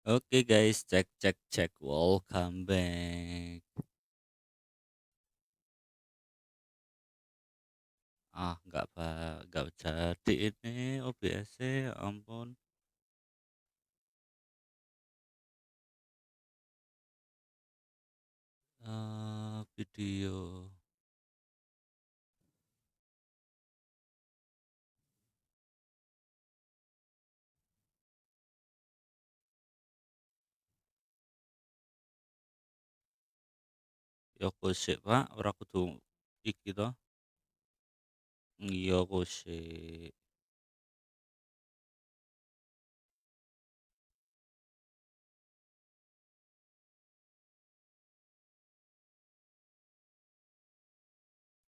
Oke guys, cek cek cek, welcome back. Nggak jadi ini OBS, ya ampun. Video. Ya kosek pak, ora kudu iki toh. Iya kosek.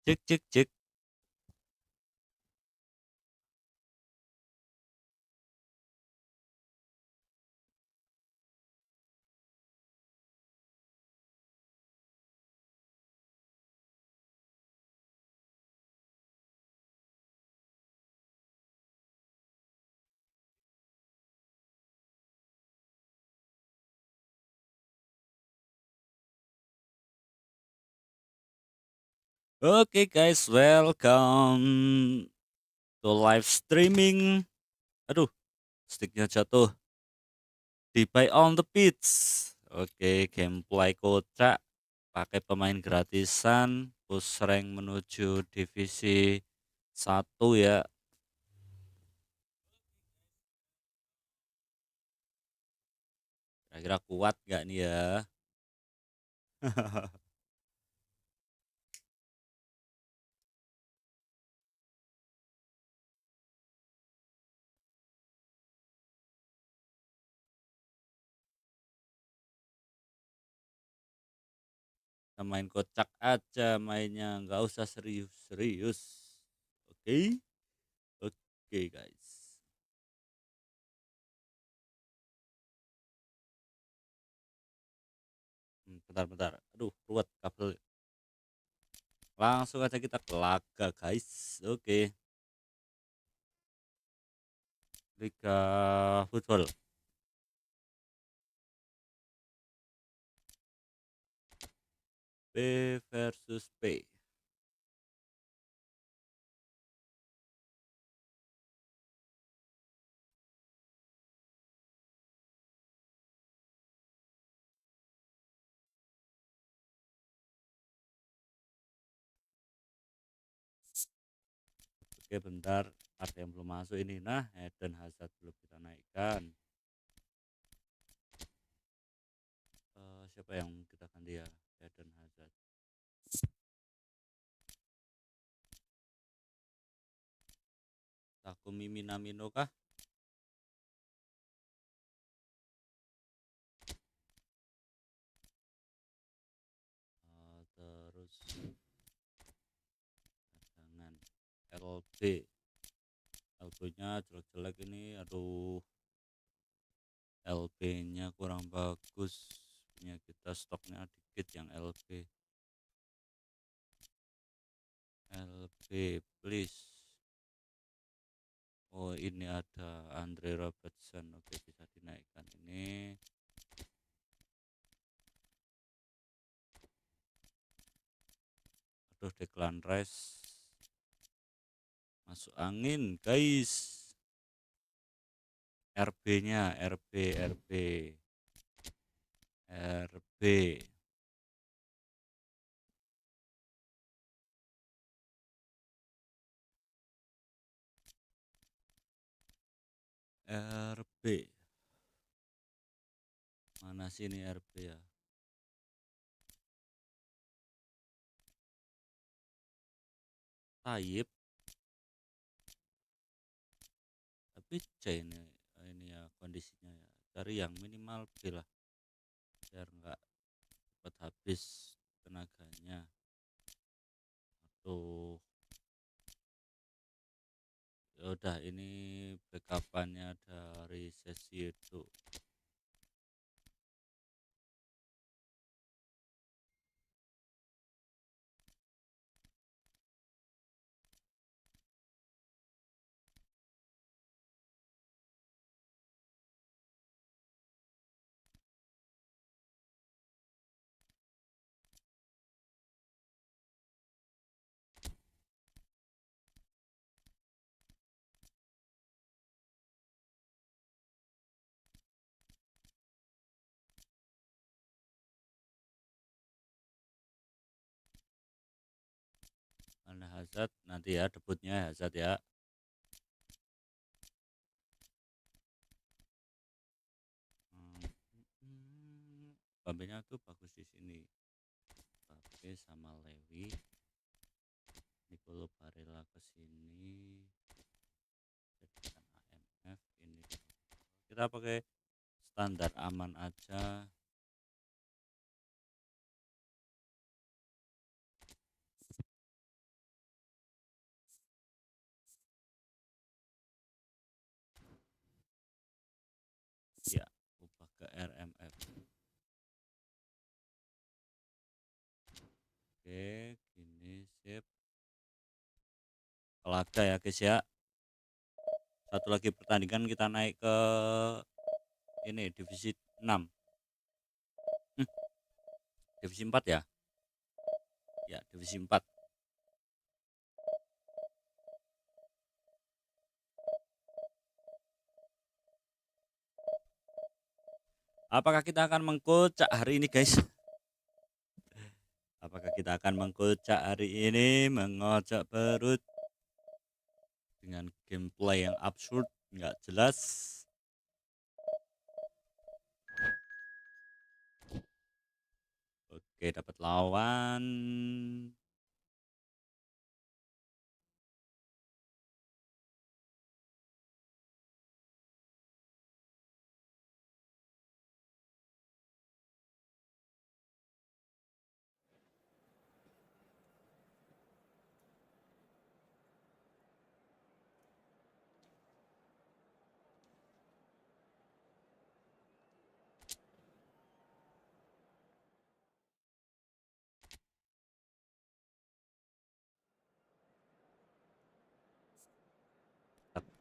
Cek cek cek. Oke guys, welcome to live streaming. Aduh, sticknya jatuh di Bae On The Pitch. Oke, gameplay kocak pakai pemain gratisan, push rank menuju divisi 1 ya. Kira-kira kuat nggak nih ya? Kita main kocak aja mainnya, nggak usah serius-serius. Oke, oke guys. Bentar-bentar. Aduh, ruwet kabel. Langsung aja kita ke laga guys. Oke, Liga Football. B versus B. Oke bentar, ada yang belum masuk ini. Nah, Eden Hazard belum kita naikkan. Siapa yang kita ganti ya? Eden Hazard. Takumi Minamino kah? Terus cadangan LB. LB-nya jelek-jelek ini. Aduh, LB-nya kurang bagus. Punya kita stoknya dikit yang LB. LB please. Oh ini ada Andre Robertson. Oke bisa dinaikkan ini. Aduh, Declan Rice masuk angin guys. RB-nya RB RB mana sini RB ya? Taib tapi C ini ya kondisinya ya, cari yang minimal B lah biar nggak cepat habis tenaganya. Tuh ya udah, ini backupannya dari sesi itu. Hazard nanti ya, debutnya Hazard ya. Bambenya tuh bagus di sini. Pakai sama Lewi. Nicolo Barella ke sini. Jadikan AMF ini. Kita pakai standar aman aja. Ya, ubah ke RMF. Oke, gini sip. Laga ya guys ya. Satu lagi pertandingan kita naik ke ini divisi 6. Divisi 4 ya. Ya, divisi 4. Apakah kita akan mengkocak hari ini guys? Apakah kita akan mengkocak hari ini, mengocok perut dengan gameplay yang absurd, nggak jelas. Oke, dapat lawan.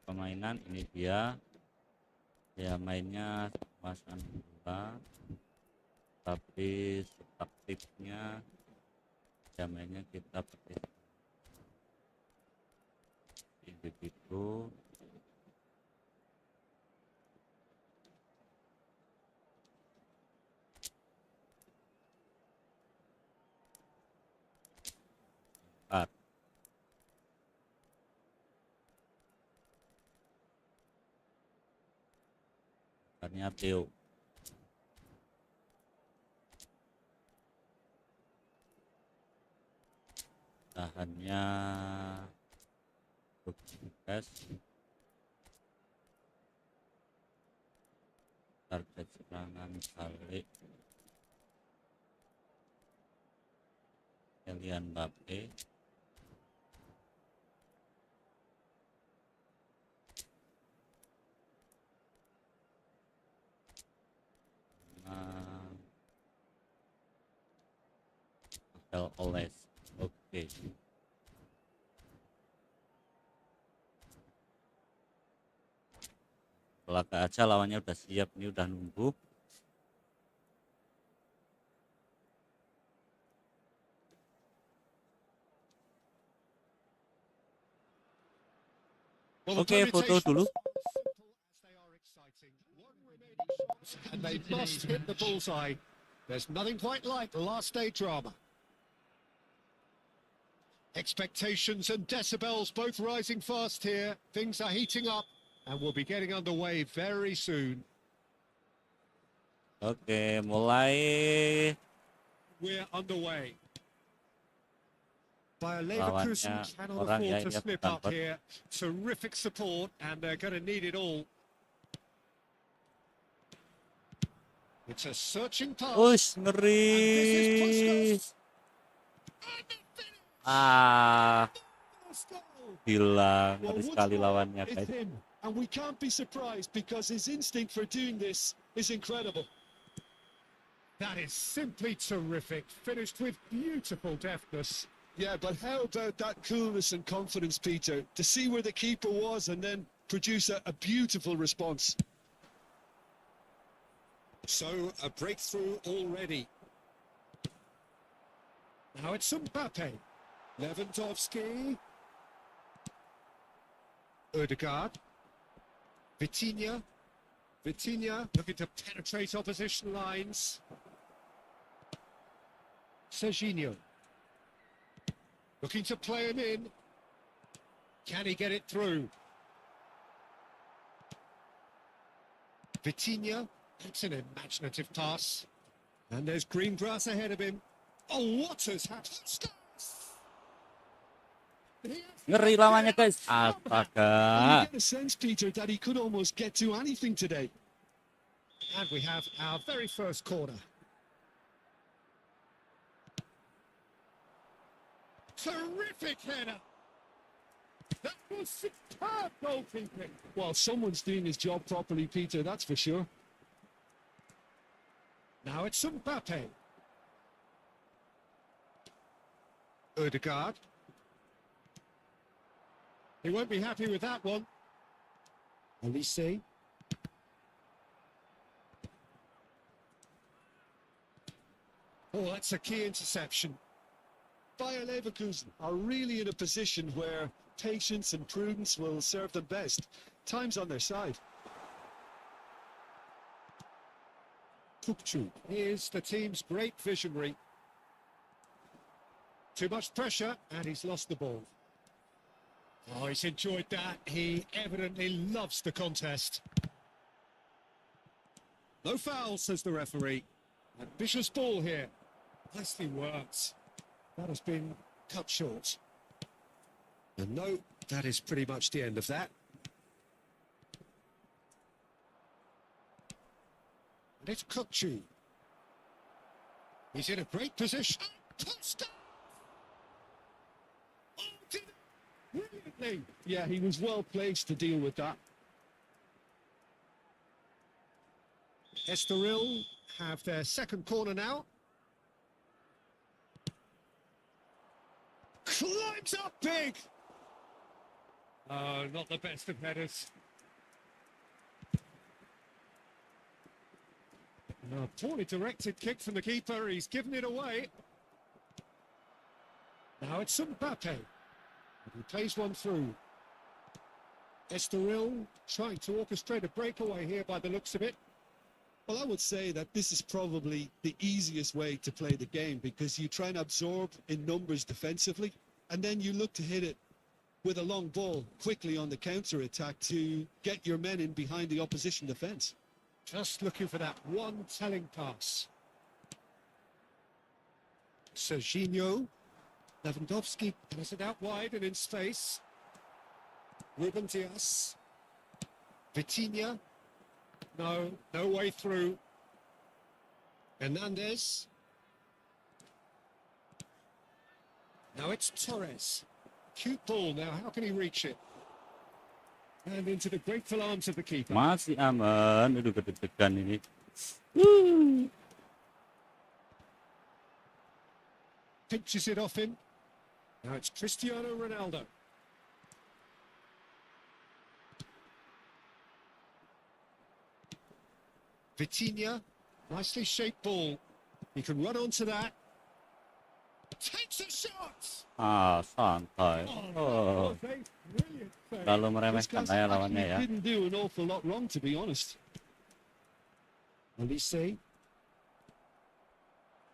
Permainan ini dia mainnya kemasan bola, tapi taktiknya mainnya kita pakai individu. Karena Theo tahannya sukses, target serangan balik Kylian Mbappe. Oles. Oke. Laga aja lawannya udah siap, ini udah nunggu. Oke, foto dulu. And they must hit the bullseye. There's nothing quite like last day drama. Expectations and decibels both rising fast here. Things are heating up and we'll be getting underway very soon. Oke, mulai. We're underway. Bae Leverkusen cannot afford to slip up here. Terrific support and they're going to need it all. It's a searching pass. Ngeri. Gila, ngeri sekali lawannya guys. And we can't be surprised because his instinct for doing this is incredible. That is simply terrific. Finished with beautiful deftness. Yeah, but how about that coolness and confidence, Peter? To see where the keeper was and then produce a beautiful response. So, a breakthrough already. Now it's Mbappe. Lewandowski. Odegaard. Vitinha. Vitinha looking to penetrate opposition lines. Serginho. Looking to play him in. Can he get it through? Vitinha, that's an imaginative pass. And there's green grass ahead of him. Oh, what has happened? Ngeri lawannya guys. And Astaga. you get a sense, Peter, that he could almost get to anything today. And we have our very first corner. Terrific header. That was superb goalkeeping. Well, someone's doing his job properly, Peter, that's for sure. Now it's Mbappe. Odegaard. He won't be happy with that one. Elise. Oh, that's a key interception. Bayer Leverkusen are really in a position where patience and prudence will serve them best. Time's on their side. Lucu is the team's great visionary. Too much pressure, and he's lost the ball. Oh, he's enjoyed that. He evidently loves the contest. No foul, says the referee. Ambitious ball here. Nicely worked. That has been cut short. And no, that is pretty much the end of that. And it's Lucu. He's in a great position. Costa! Oh, did it brilliantly. Yeah, he was well placed to deal with that. Estoril have their second corner now. Climbs up big. Oh, not the best of headers. A poorly directed kick from the keeper. He's given it away. Now it's Mbappe. He plays one through. Estoril trying to orchestrate a breakaway here by the looks of it. Well, I would say that this is probably the easiest way to play the game because you try and absorb in numbers defensively and then you look to hit it with a long ball quickly on the counter-attack to get your men in behind the opposition defence. Just looking for that one telling pass. Serginho. Lewandowski has it out wide and in space. Ruben Dias. Vitinha. No way through. Hernandez. Now it's Torres. Cute ball now, how can he reach it? And into the grateful arms of the keeper. Masih aman. Aduh, deg-degan ini. Pinches it off him. Now it's Cristiano Ronaldo. Vitinha, nicely shaped ball. He can run onto that. Takes a shot. Santai. Oh. Lalu meremehkan saya lawannya ya. Didn't do an awful lot wrong, to be honest. Elise.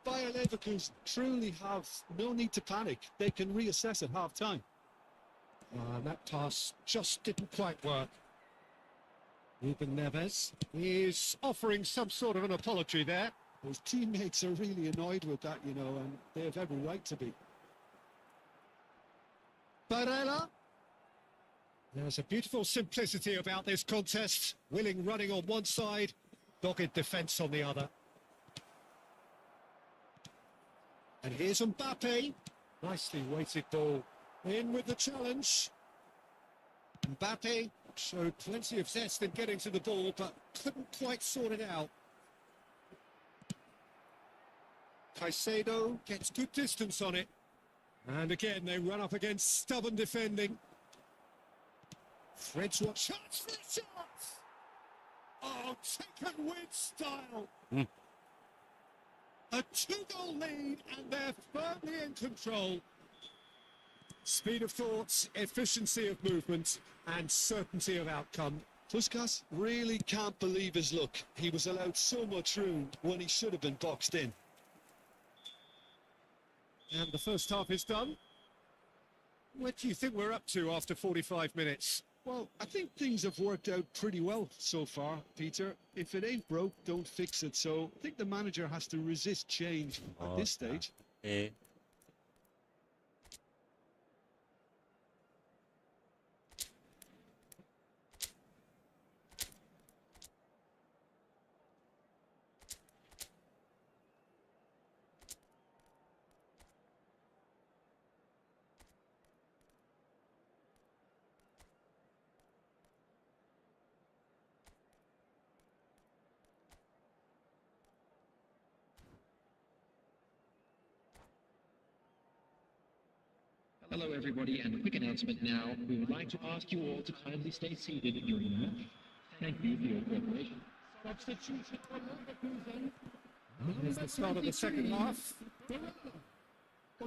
Bayer Leverkusen truly have no need to panic. They can reassess at half-time. That pass just didn't quite work. Ruben Neves is offering some sort of an apology there. His teammates are really annoyed with that, you know, and they have every right to be. Barella. There's a beautiful simplicity about this contest. Willing running on one side, dogged defence on the other. And here's Mbappe. Nicely weighted ball. In with the challenge. Mbappe showed plenty of zest in getting to the ball, but couldn't quite sort it out. Caicedo gets good distance on it. And again, they run up against stubborn defending. Fred's what chance for a shot! Oh, taken with style. A 2-goal lead, and they're firmly in control. Speed of thought, efficiency of movement, and certainty of outcome. Puskas really can't believe his luck. He was allowed so much room when he should have been boxed in. And the first half is done. What do you think we're up to after 45 minutes? Well, I think things have worked out pretty well so far, Peter. If it ain't broke, don't fix it. So I think the manager has to resist change at this stage. Okay. Hello everybody, and a quick announcement now. We would like to ask you all to kindly stay seated during the match. Thank you for your cooperation. Substitution from Here's the start of the second half. Well,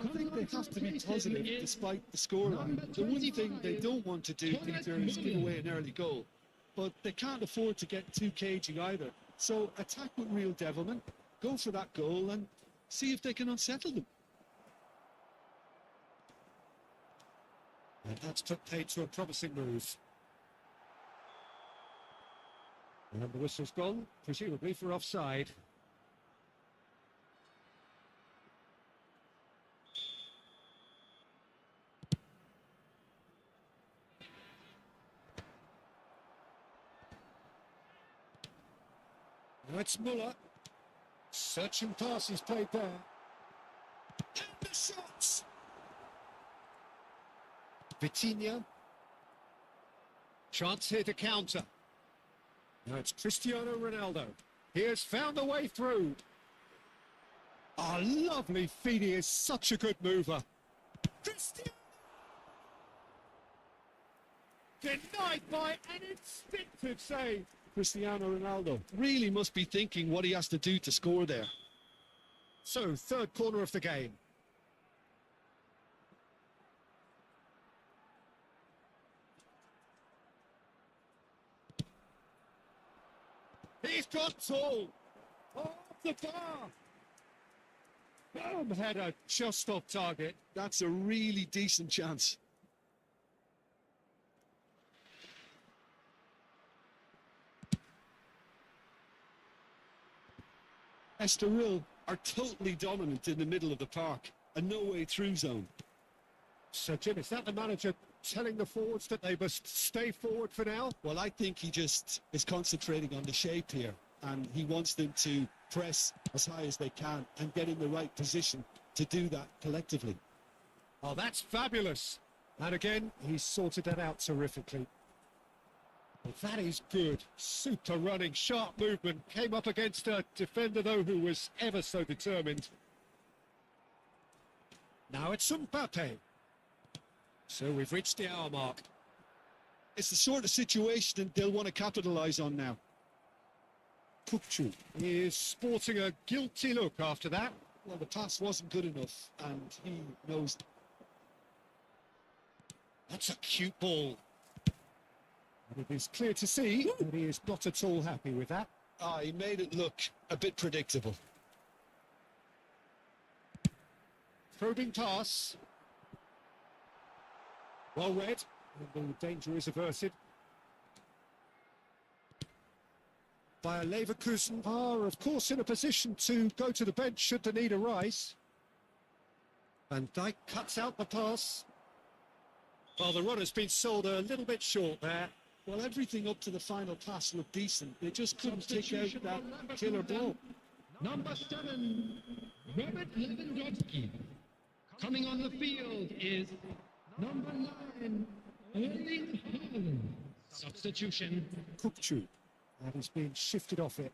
I think they have to be positive despite the scoreline. The one thing they don't want to do, Peter, is give away an early goal. But they can't afford to get too cagey either. So attack with real devilment, go for that goal and see if they can unsettle them. And that's put paid to a promising move. And the whistle's gone, presumably for offside. Now it's Muller. Searching pass is played there. And the shots! Vitinha. Chance here to counter. Now it's Cristiano Ronaldo. He has found a way through. Ah, lovely feed. He is such a good mover. Cristiano! Denied by an instinctive save. Cristiano Ronaldo really must be thinking what he has to do to score there. So, third corner of the game. He's got tall. Off the bar. Header just off target. That's a really decent chance. Estoril are totally dominant in the middle of the park. A no-way through zone. So, Jim, is that the manager telling the forwards that they must stay forward for now? Well, I think he just is concentrating on the shape here, and he wants them to press as high as they can and get in the right position to do that collectively. Oh, that's fabulous. And again, he's sorted that out terrifically. Well, that is good. Super running, sharp movement. Came up against a defender, though, who was ever so determined. Now it's Mbappe. So we've reached the hour mark. It's the sort of situation that they'll want to capitalise on now. Kukcu is sporting a guilty look after that. Well, the pass wasn't good enough, and he knows. That's a cute ball. And it is clear to see that he is not at all happy with that. Ah, he made it look a bit predictable. Probing pass. Well read. And the danger is averted. Bayer Leverkusen are, of course, in a position to go to the bench should the need arise. Van Dijk cuts out the pass. Well, the runner's been sold a little bit short there. Well, everything up to the final pass looked decent. They just couldn't take out that killer ball. Number 7, Robert Lewandowski. Coming on the field is number 9, Erling Haaland. Substitution. Kukcu. And he's being shifted off it.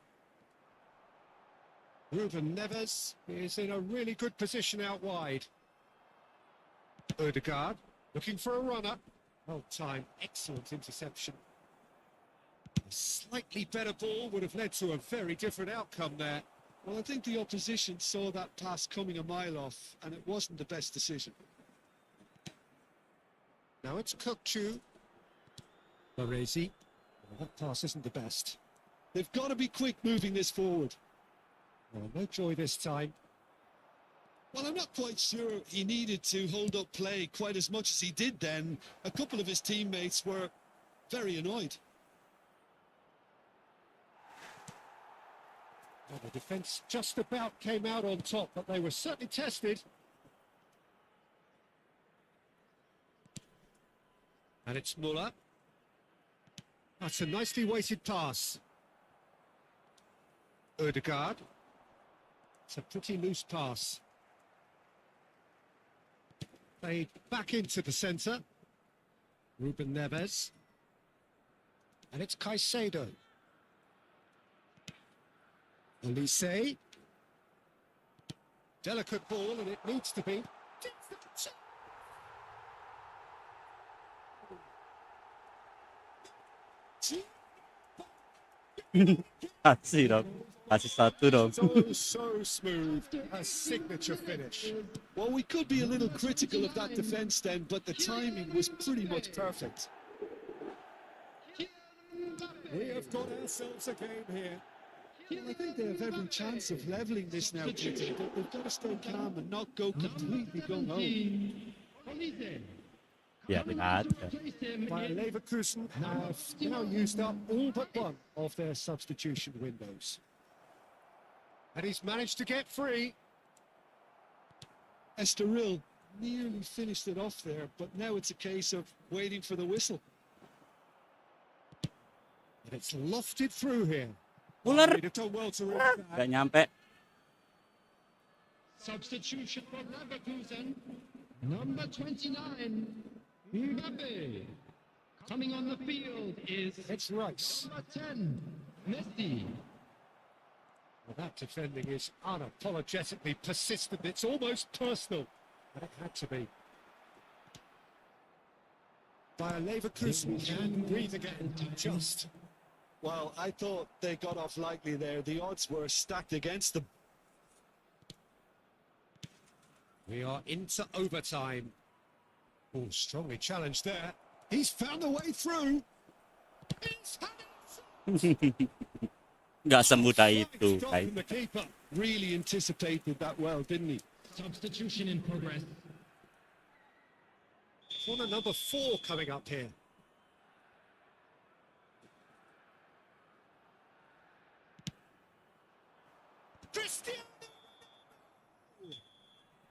Ruben Neves is in a really good position out wide. Odegaard looking for a runner. Well timed, excellent interception. A slightly better ball would have led to a very different outcome there. Well, I think the opposition saw that pass coming a mile off, and it wasn't the best decision. Now it's Kukcu. Baresi. Well, that pass isn't the best. They've got to be quick moving this forward. Well, no joy this time. Well, I'm not quite sure he needed to hold up play quite as much as he did then. A couple of his teammates were very annoyed. Well, the defence just about came out on top, but they were certainly tested. And it's Muller. That's a nicely weighted pass. Odegaard. It's a pretty loose pass. Played back into the centre. Ruben Neves. And it's Caicedo. Elise. Delicate ball, and it needs to be. Kasih dong, kasih satu dong. So smooth, a signature finish. Well, we could be a little critical of that defence then, but the timing was pretty much perfect. We have got ourselves a game here. Well, I think they have every chance of levelling this now, Peter. They've got to stay calm and not go completely gung-ho. Ya benar. Bayer Leverkusen have now used up all but one of their substitution windows. And he's managed to get free. Estoril nearly finished it off there, but now it's a case of waiting for the whistle. And it's lofted through here. Muller. He'd have done well to read that. Gak nyampe. Substitution for Leverkusen, number 29, Mbappe. Coming on the field is It's Rice. number 10, Messi. Well, that defending is unapologetically persistent. It's almost personal. And it had to be. Bayer Leverkusen can breathe again. Just. Well, I thought they got off lightly there. The odds were stacked against them. We are into overtime. Oh, strongly challenged there. He's found a way through. He's had it. Gak semudah itu. Stop from the keeper. Really anticipated that well, didn't he? Substitution in progress. Corner number 4 coming up here. Cristiano!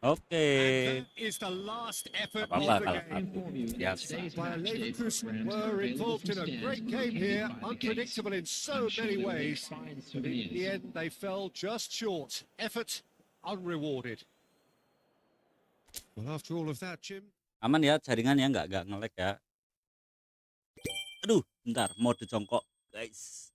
Oke. And that is the last effort of Apa-apa the kalau game. aku biasa. Bayer Leverkusen were involved in a great game here, unpredictable in so many ways. But in the end, they fell just short. Effort unrewarded. Well, after all of that, Jim, Aman ya jaringan ya, nggak nge-lag ya. Aduh, bentar, mode jongkok, guys.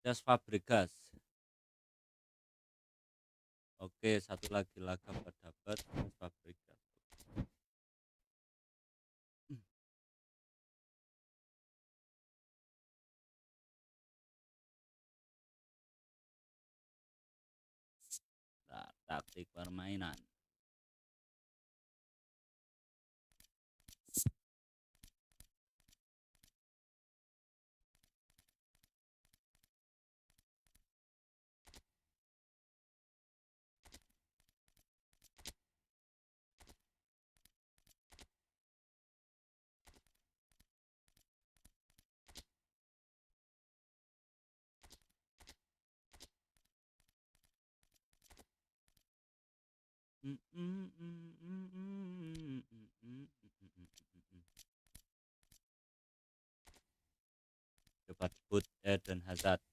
Jas Fabregas. Oke, satu lagi laga dapat Jas Fabregas. Nah, taktik permainan. Coba debut Eden Hazard.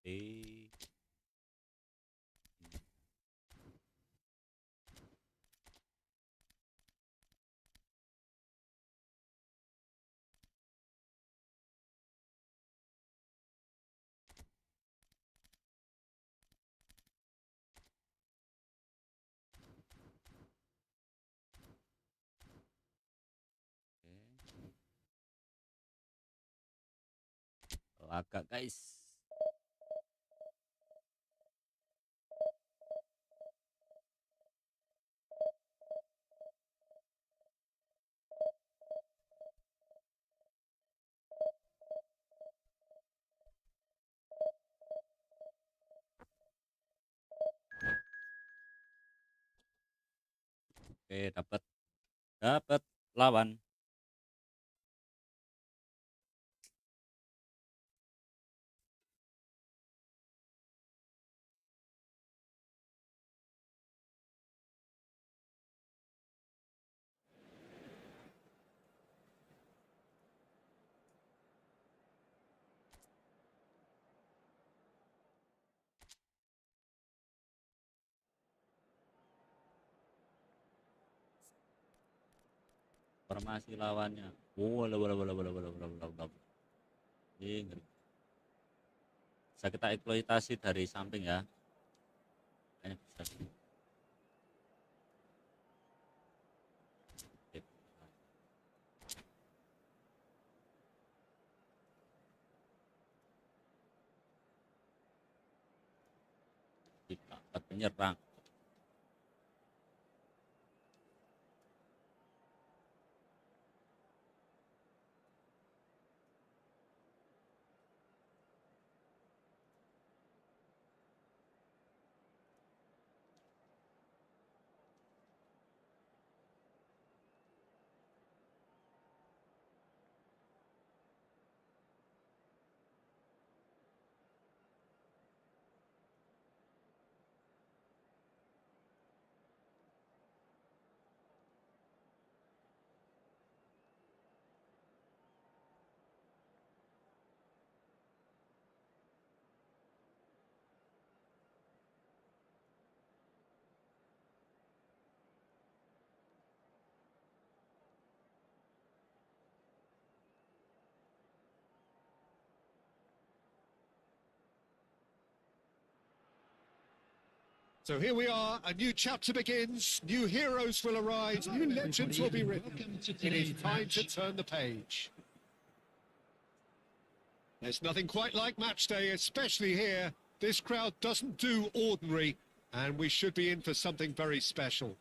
Oke. Laga guys. Oke, dapat lawan. Formasi lawannya. Bola. Ini ngeri. Bisa kita eksploitasi dari samping ya. Kayaknya bisa sih. Oke. Kita penyerang. So here we are, a new chapter begins, new heroes will arise, new legends will be written. It is time to turn the page. There's nothing quite like match day, especially here. This crowd doesn't do ordinary, and we should be in for something very special.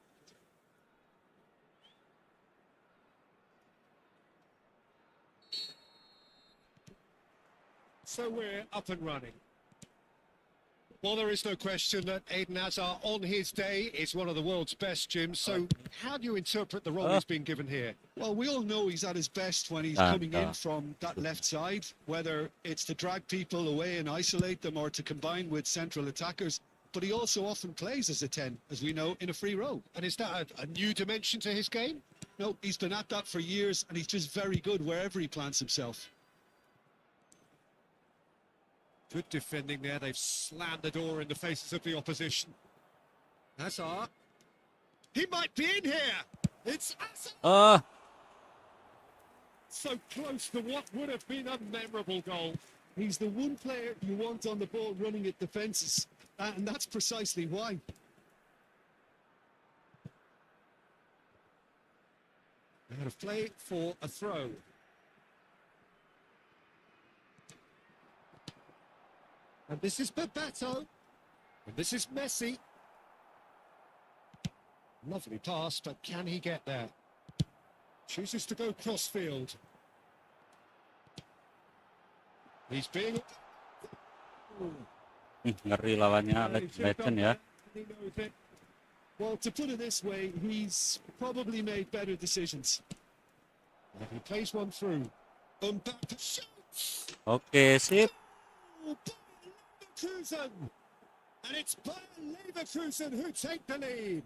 So we're up and running. Well, there is no question that Eden Hazard on his day is one of the world's best, Jim. So how do you interpret the role he's been given here? Well, we all know he's at his best when he's coming in from that left side, whether it's to drag people away and isolate them or to combine with central attackers. But he also often plays as a 10, as we know, in a free role. And is that a new dimension to his game? No, he's been at that for years, and he's just very good wherever he plants himself. Good defending there. They've slammed the door in the faces of the opposition. Hazard. He might be in here. It's Hazard. So close to what would have been a memorable goal. He's the one player you want on the ball running at defences, and that's precisely why. Out of play for a throw. And this is Bebeto. And this is Messi. Lovely pass, but can he get there? Chooses to go crossfield. He's being... Ngeri lawannya legend ya. Well, to put it this way, he's probably made better decisions. And he plays one through. Mbappe shoots. Oke, sip. And it's Bayern Leverkusen who take the lead.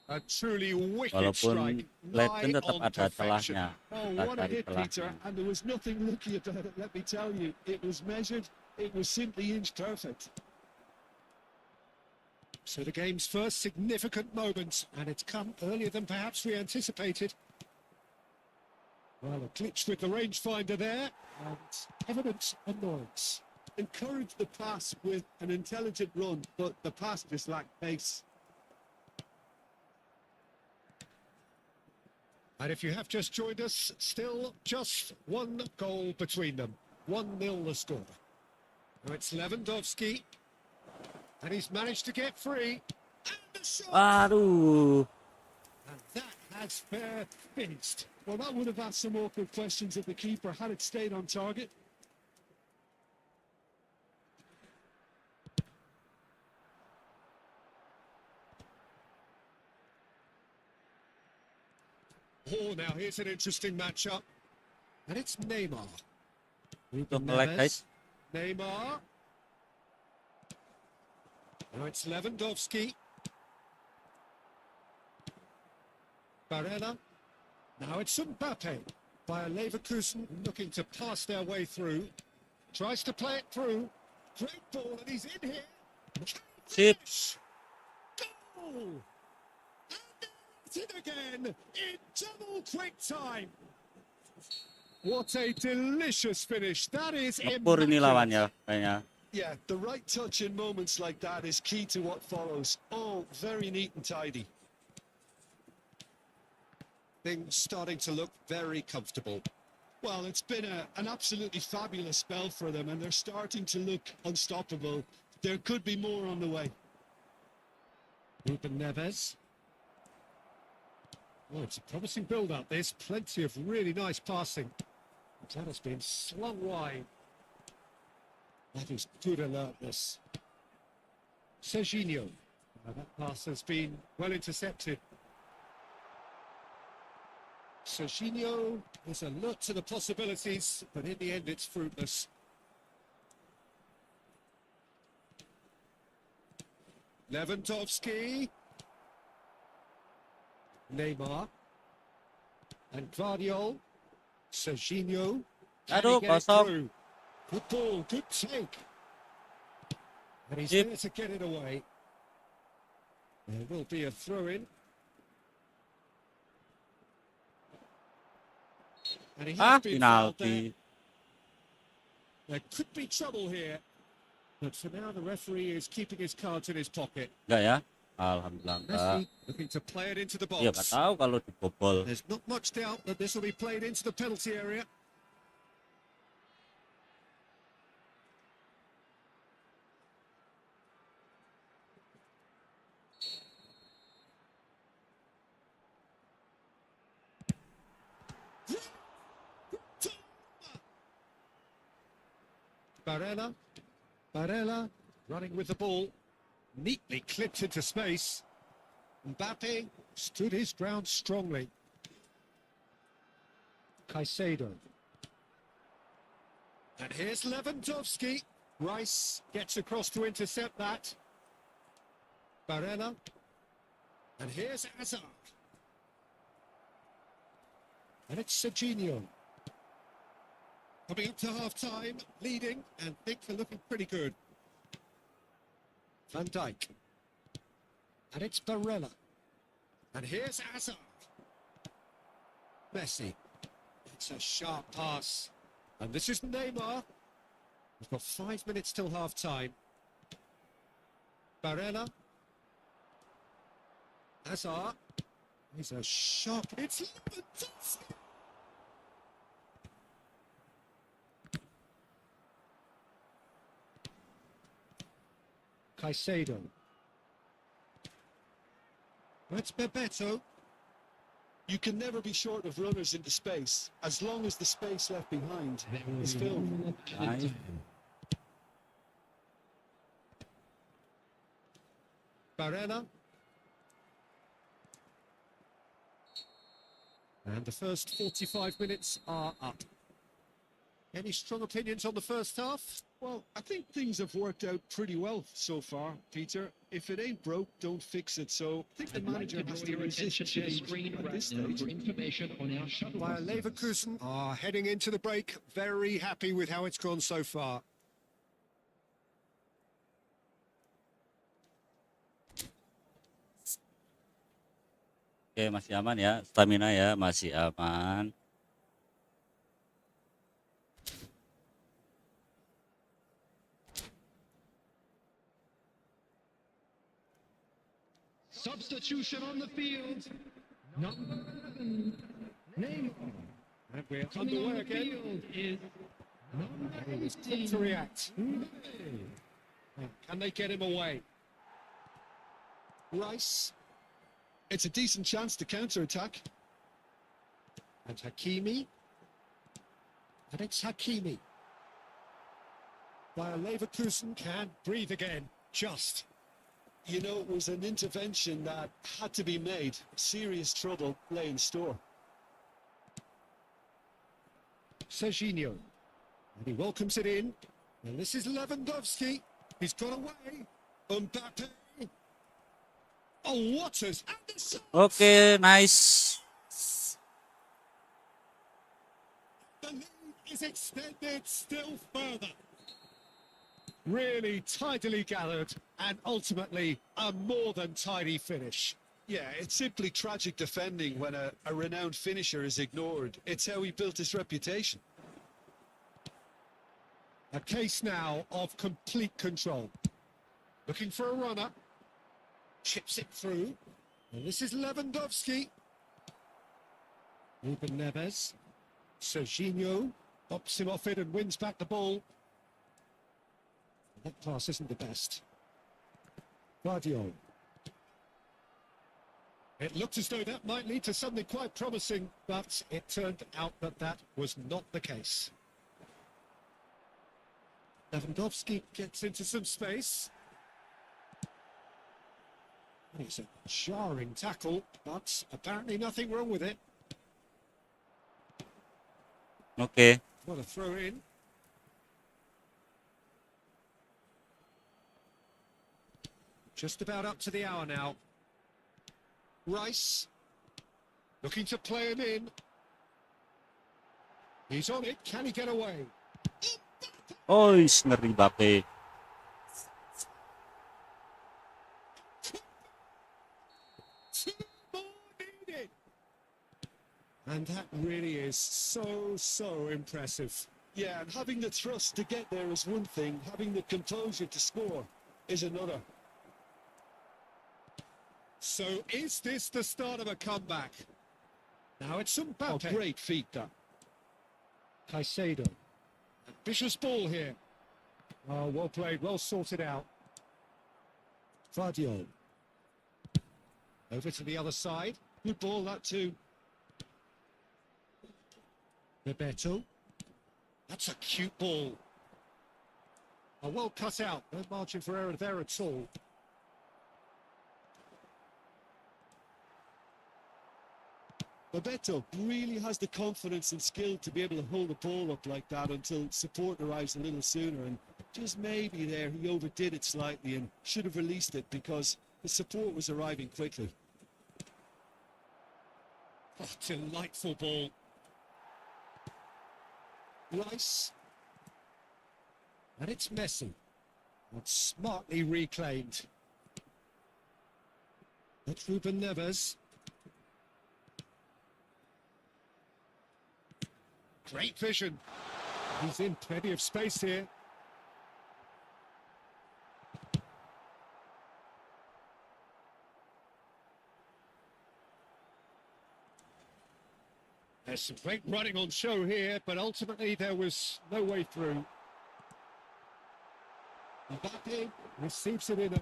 A truly wicked strike. Walaupun legend tetap ada celahnya. Oh, what a hit, Peter. And there was nothing lucky about it, let me tell you. It was measured It was simply inch perfect. So the game's first significant moment, and it's come earlier than perhaps we anticipated. Well, a glitch with the rangefinder there, and evident annoyance. Encouraged the pass with an intelligent run, but the pass just lacked pace. And if you have just joined us, still just one goal between them. 1-0 the score. Now it's Lewandowski. And he's managed to get free. And the shot! Aduh. And that has fair finished. Well, that would have asked some awkward questions of the keeper had it stayed on target. Oh, now here's an interesting matchup. And it's Neymar. Don't like guys. Neymar. Now it's Lewandowski. Barella. Now it's Mbappe. Bae Leverkusen looking to pass their way through. Tries to play it through. Great ball, and he's in here. Sip. Goal! And it's in again in double quick time. What a delicious finish. That is Ngepur ini lawan immaculate. ya kayaknya. Yeah, the right touch in moments like that is key to what follows. Oh, very neat and tidy. Things starting to look very comfortable. Well, it's been an absolutely fabulous spell for them, and they're starting to look unstoppable. There could be more on the way. Ruben Neves. Oh, it's a promising build-up. There's plenty of really nice passing. That has been slung wide. That is good alertness. Serginho. That pass has been well intercepted. Serginho is alert to the possibilities, but in the end it's fruitless. Lewandowski. Neymar. And Guardiola. Serginho. Aduh, kosong. Good ball, good take. And he's Yep. there to get it away. There will be a throw-in. And he has been fouled there. Penalti. There could be trouble here. But for now, the referee is keeping his cards in his pocket. Enggak ya? Alhamdulillah enggak. Messi looking to play it into the Iya, nggak box. tahu kalau dibobol. There's not much doubt that this will be played into the penalty area. Barella running with the ball, neatly clipped into space. Mbappe stood his ground strongly. Caicedo. And here's Lewandowski. Rice gets across to intercept that. Barella. And here's Hazard. And it's Serginho. Coming up to half-time, leading, and think they're looking pretty good. Van Dijk. And it's Barella. And here's Hazard. Messi. It's a sharp pass. And this is Neymar. We've got 5 minutes till half-time. Barella. Hazard. He's a sharp... It's Lewandowski. Caicedo. That's Bebeto. You can never be short of runners into space, as long as the space left behind is filled. Nice. Barella. And the first 45 minutes are up. Any strong opinions on the first half? Well, I think things have worked out pretty well so far, Peter. If it ain't broke, don't fix it. So I think the I'd like manager to has draw to your resist attention to the change screen at right this now stage. for information on our shuttle Bae buses. Leverkusen are heading into the break. Very happy with how it's gone so far. Oke, masih aman ya, stamina ya, masih aman. Substitution on the field. Number 11, Neymar. And we're underway again. Is He's quick to react. Can they get him away? Rice. It's a decent chance to counter-attack. And Hakimi. And it's Hakimi. Bayer Leverkusen can breathe again. Just. You know, it was an intervention that had to be made. Serious trouble lay in store. Serginho. And he welcomes it in. And this is Lewandowski. He's got away. Mbappe. Oh, Waters. And the shot. Oke, nice. The lead is extended still further. Really tidily gathered and ultimately a more than tidy finish. Yeah, it's simply tragic defending when a renowned finisher is ignored. It's how he built his reputation. A case now of complete control. Looking for a runner. Chips it through. And this is Lewandowski. Ruben Neves. Serginho pops him off it and wins back the ball. That pass isn't the best. Guardiola. It looked as though that might lead to something quite promising, but it turned out that that was not the case. Lewandowski gets into some space. It's a jarring tackle, but apparently nothing wrong with it. Oke. What a throw in. Just about up to the hour now. Rice. Looking to play him in. He's on it. Can he get away? Ois, ngeri Bape. Two more needed. And that really is so impressive. Yeah, and having the thrust to get there is one thing. Having the composure to score is another. So is this the start of a comeback? Now it's Oh, Mbappe. great feat, that. Caicedo. Ambitious ball here. Oh, well played, well sorted out. Guardiola. Over to the other side. Good ball, that too. Bebeto. That's a cute ball. Oh, well cut out. No margin for error there at all. Bebeto really has the confidence and skill to be able to hold the ball up like that until support arrives a little sooner. And just maybe there he overdid it slightly and should have released it because the support was arriving quickly. Oh, delightful ball. Rice. And it's Messi. And smartly reclaimed. That's Ruben Neves. Great vision. He's in plenty of space here. There's some great running on show here, but ultimately there was no way through. Mbappe receives it in a...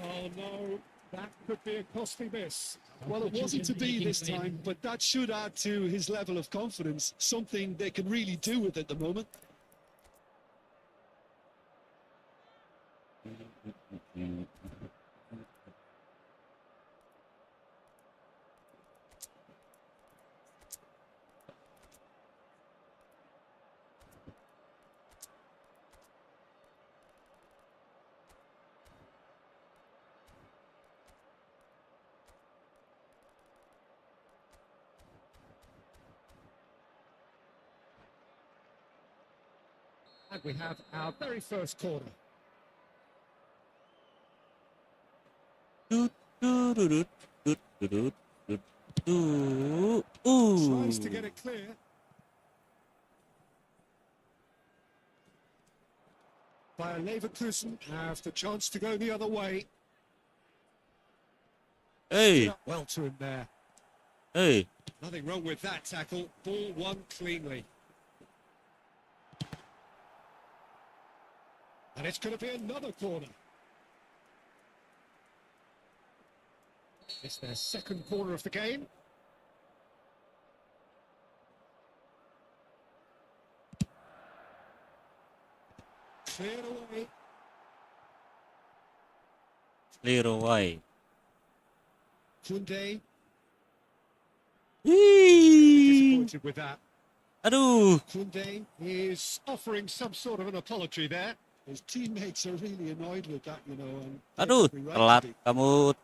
Oh no, that could be a costly miss. Well, it wasn't to be this time, but that should add to his level of confidence, something they can really do with at the moment. And we have our very first corner. Tut, Tururut, tururut, Tries to get it clear. Bayer Leverkusen have the chance to go the other way. Hey, Get up well to him there. hey. Nothing wrong with that tackle. Ball won cleanly. And it's going to be another corner. It's their second corner of the game. Cleared away. Clear away. Kunde Whee! disappointed with that. Aduh. Kunde is offering some sort of an apology there. His teammates are really annoyed with that, you know. And Aduh, they're right telat to be. kamu.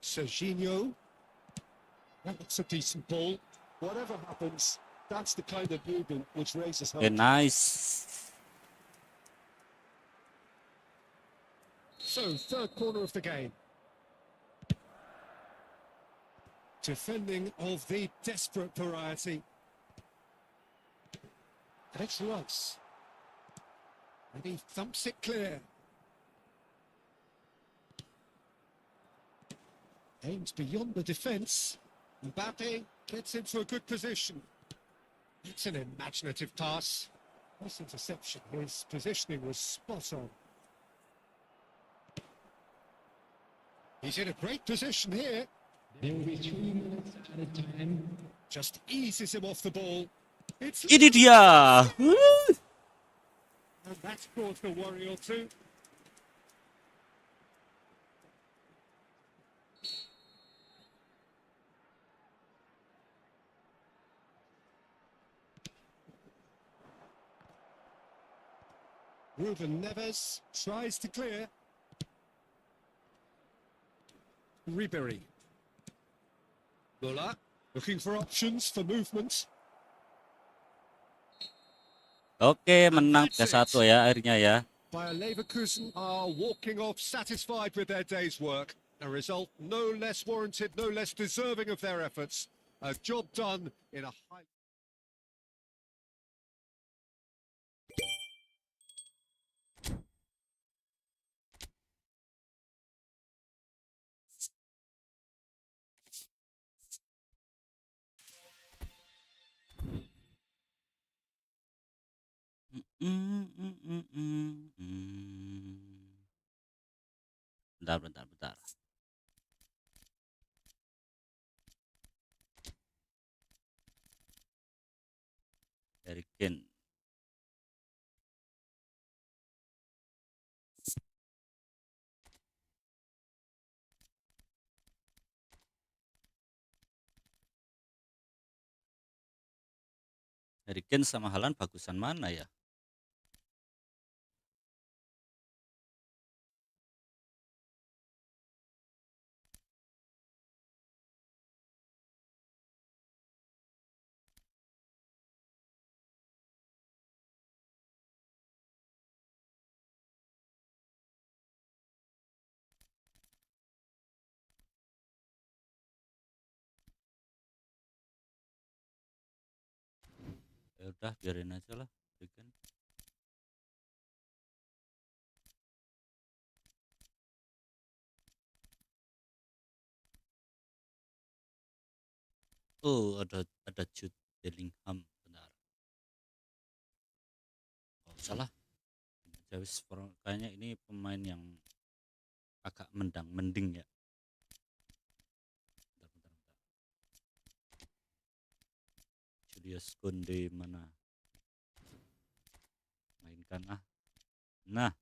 Serginho. That's a decent ball. Whatever happens, that's the kind of movement which raises hope. Okay, nice. So, third corner of the game. Defending of the desperate variety. And it's Rice. And he thumps it clear. Aims beyond the defence. Mbappe gets into a good position. It's an imaginative pass. Nice interception. His positioning was spot on. He's in a great position here. There will be 3 minutes at a time. Just eases him off the ball. It's Ini dia. Wuh. and that's caused a worry or two. Ruben Neves tries to clear. Ribery. Muller looking for options for movement. Oke, menang 3-1 ya akhirnya ya. Bayer Leverkusen are walking off satisfied with their day's work. A result no less warranted, no less deserving of their efforts. A job done in a high... Bentar. Dari Ken. Dari Ken sama Haaland bagusan mana ya? Ya udah biarin aja lah. Dari Ken. Oh, ada Jude Bellingham, benar. Gak usah lah. Kayaknya ini pemain yang agak mending ya. Bentar. Julius Kounde mana? Mainkan ah. Nah,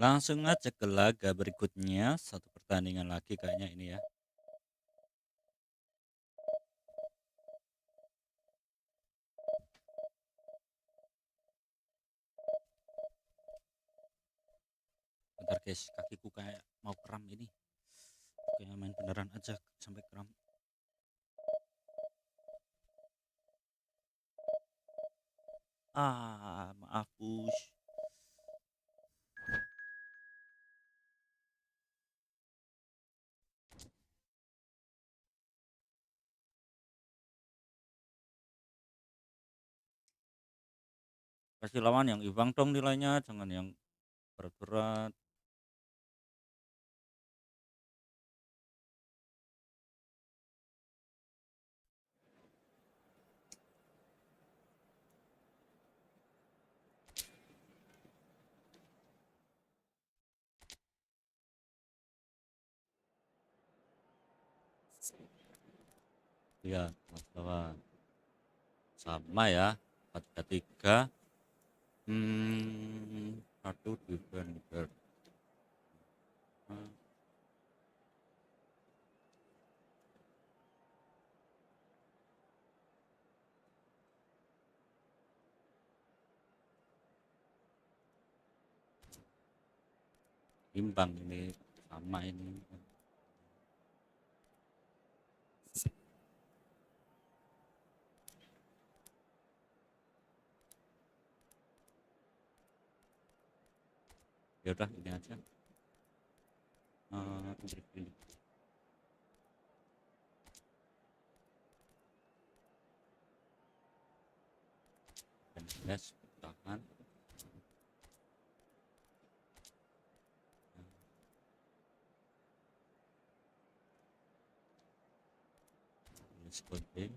langsung aja ke laga berikutnya. Satu pertandingan lagi kayaknya ini ya. Bentar guys, kakiku kayak mau kram ini. Kayak main beneran aja sampai kram. Maaf Push. Kasih lawan yang imbang dong nilainya, jangan yang berat-berat. Ya, masalah sama ya, 4-3. Satu defender. Imbang ini, sama ini. Ya udah ini aja. Ini. Jelas, tahan. Penting.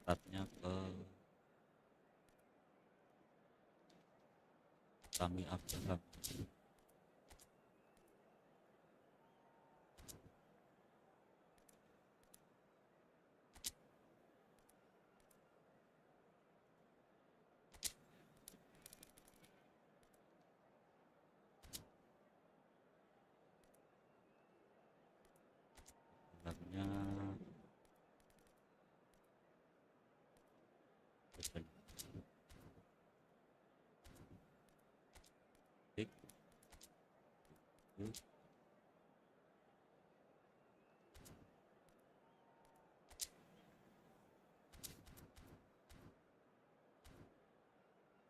Tempatnya ke kami Abdullah. Tempatnya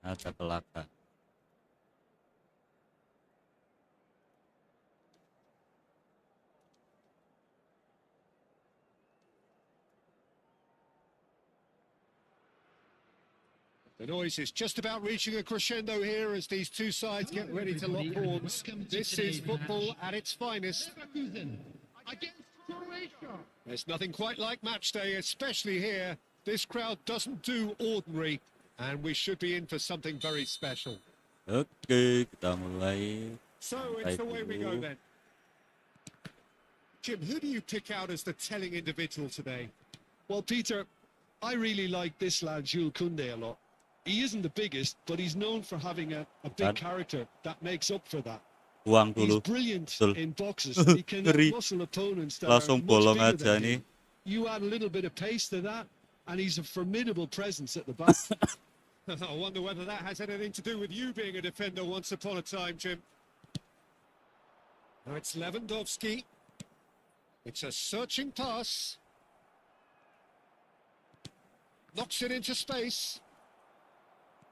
ada belakang. The noise is just about reaching a crescendo here as these two sides get ready to lock horns. This is football at its finest. There's nothing quite like match day, especially here. This crowd doesn't do ordinary, and we should be in for something very special. Oke, kita mulai. So it's the way we go then. Jim, who do you pick out as the telling individual today? Well, Peter, I really like this lad, Jules Koundé, a lot. He isn't the biggest, but he's known for having a big character that makes up for that. Buang He's dulu. brilliant in boxes. He can muscle opponents that Langsung are much bolong bigger aja than nih. him. You add a little bit of pace to that, and he's a formidable presence at the back. I wonder whether that has anything to do with you being a defender once upon a time, Jim. Now it's Lewandowski. It's a searching pass. Knocks it into space.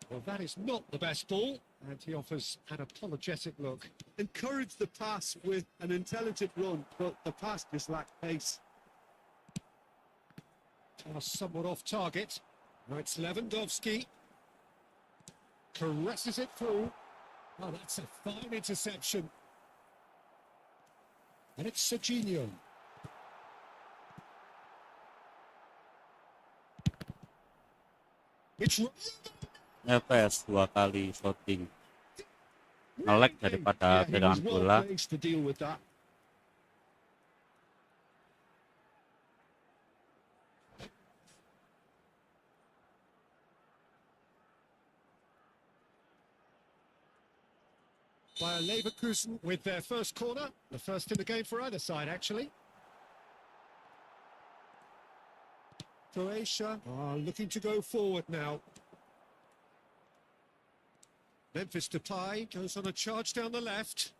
Well, that is not the best ball, and he offers an apologetic look. Encourage the pass with an intelligent run, but the pass just lacked pace. Pass somewhat off target. Now it's Lewandowski. Caresses it through. Oh, that's a fine interception. And it's Serginho. It's FPS 2 kali voting. Nge-lag daripada pegangan bola. To deal with that. Bayer Leverkusen with their first corner, the first in the game for either side, actually. Croatia are looking to go forward now. Memphis Depay goes on a charge down the left.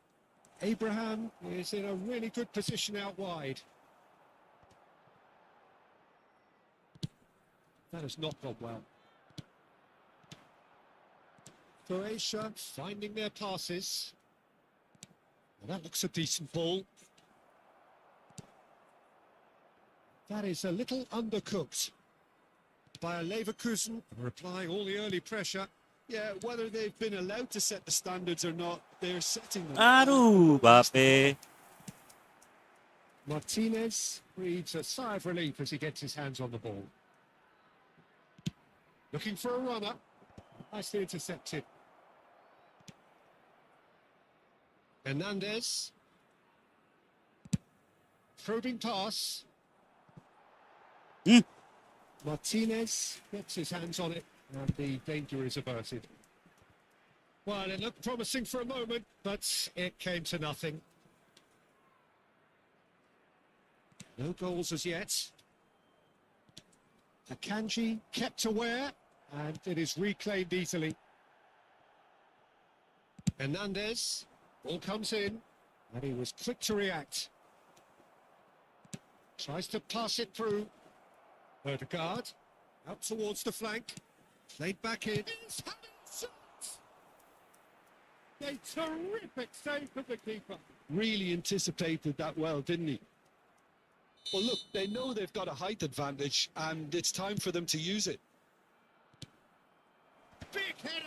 Abraham is in a really good position out wide. That has not gone well. Croatia finding their passes. Well, that looks a decent ball. That is a little undercooked. Bayer Leverkusen replying all the early pressure. Yeah, whether they've been allowed to set the standards or not, they're setting them. Aduh, Bape. Martinez breathes a sigh of relief as he gets his hands on the ball. Looking for a runner. Nicely intercepted. Hernandez. Probing pass. Martinez gets his hands on it and the danger is averted. Well, it looked promising for a moment, but it came to nothing. No goals as yet. Akanji kept aware, and it is reclaimed easily. Hernandez, ball comes in, and he was quick to react. Tries to pass it through. Odegaard, out towards the flank. Played back in. He's having a shot! A terrific save from the keeper. Really anticipated that well, didn't he? Well, look, they know they've got a height advantage, and it's time for them to use it. Big header!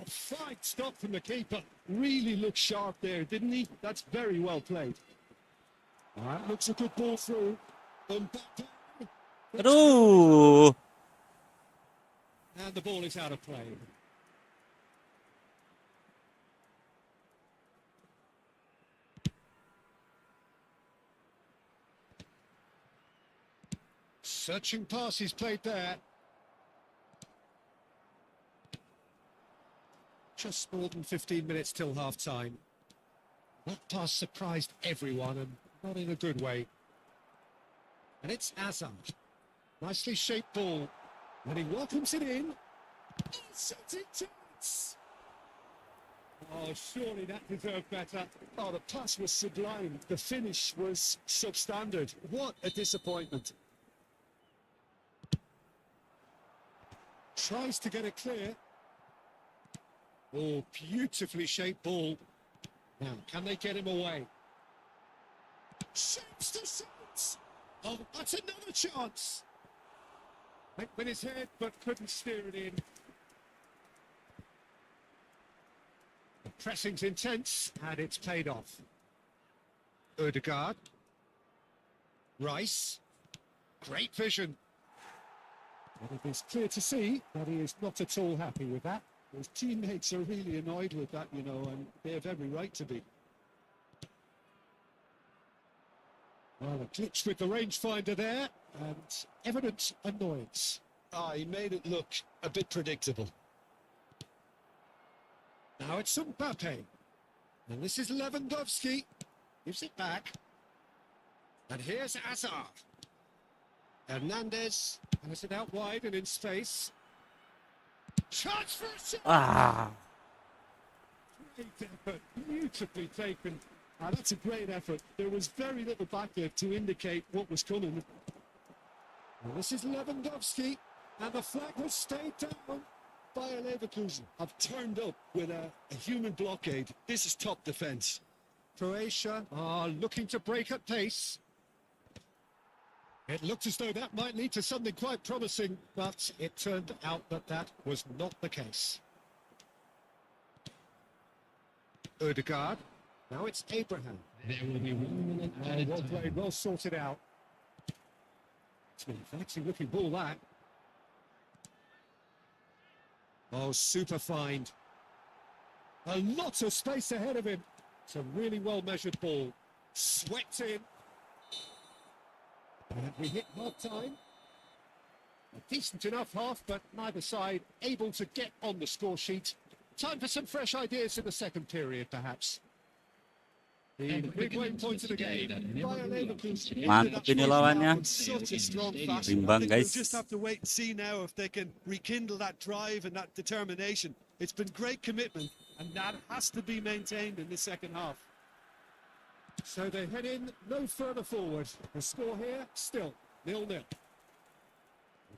Oh, fine stop from the keeper. Really looked sharp there, didn't he? That's very well played. That looks a good ball through. Aduh. And the ball is out of play. Searching pass is played there. Just more than 15 minutes till half-time. That pass surprised everyone and not in a good way. And it's Azam. Nicely shaped ball. And he welcomes it in. Shooting chance! Oh, surely that deserved better. Oh, the pass was sublime. The finish was substandard. What a disappointment. Tries to get it clear. Oh, beautifully shaped ball. Now, can they get him away? Shapes to shots! Oh, that's another chance! Went with his head, but couldn't steer it in. The pressing's intense, and it's paid off. Odegaard. Rice. Great vision. And it is clear to see that he is not at all happy with that. His teammates are really annoyed with that, you know, and they have every right to be. Well, a glitch with the rangefinder there, and evident annoyance. Ah, he made it look a bit predictable. Now it's Mbappe. And this is Lewandowski. Gives it back. And here's Hazard. Hernandez has it out wide and in space. Chance for a shot! Ah. Great effort, beautifully taken. Ah, that's a great effort. There was very little backup to indicate what was coming. Well, this is Lewandowski, and the flag has stayed down. Bayer Leverkusen have turned up with a human blockade. This is top defence. Croatia are looking to break at pace. It looked as though that might lead to something quite promising, but it turned out that that was not the case. Odegaard. Now it's Abraham. There will be 1 minute added Well time. played, well sorted out. It's an fancy looking ball, that. Oh, super find. A lot of space ahead of him. It's a really well measured ball. Swept in. And we hit half time. A decent enough half, but neither side able to get on the score sheet. Time for some fresh ideas in the second period, perhaps. The midway point of the game. Bayer Leverkusen ended Mantap that ini first lawannya. half in such a strong fashion. I Imbang, think guys. we'll just have to wait and see now if they can rekindle that drive and that determination. It's been great commitment, and that has to be maintained in the second half. So they head in no further forward. The score here still 0-0.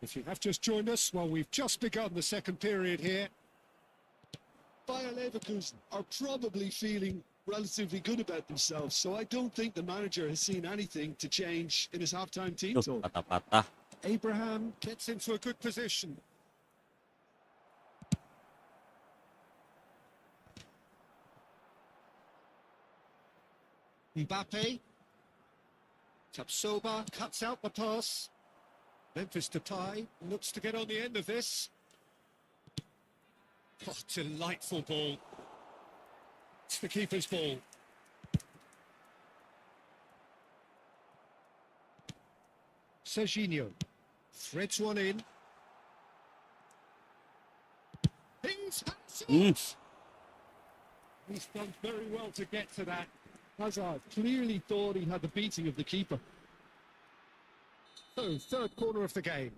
If you have just joined us, well, we've just begun the second period here. Bayer Leverkusen are probably feeling relatively good about themselves, so I don't think the manager has seen anything to change in his halftime team Tuh, talk. patah-patah. Abraham gets into a good position. Mbappe. Tapsoba cuts out the pass. Memphis Depay looks to get on the end of this. Oh, delightful ball. It's the keeper's ball. Serginho threads one in. He's done very well to get to that. Hazard clearly thought he had the beating of the keeper. So, third corner of the game.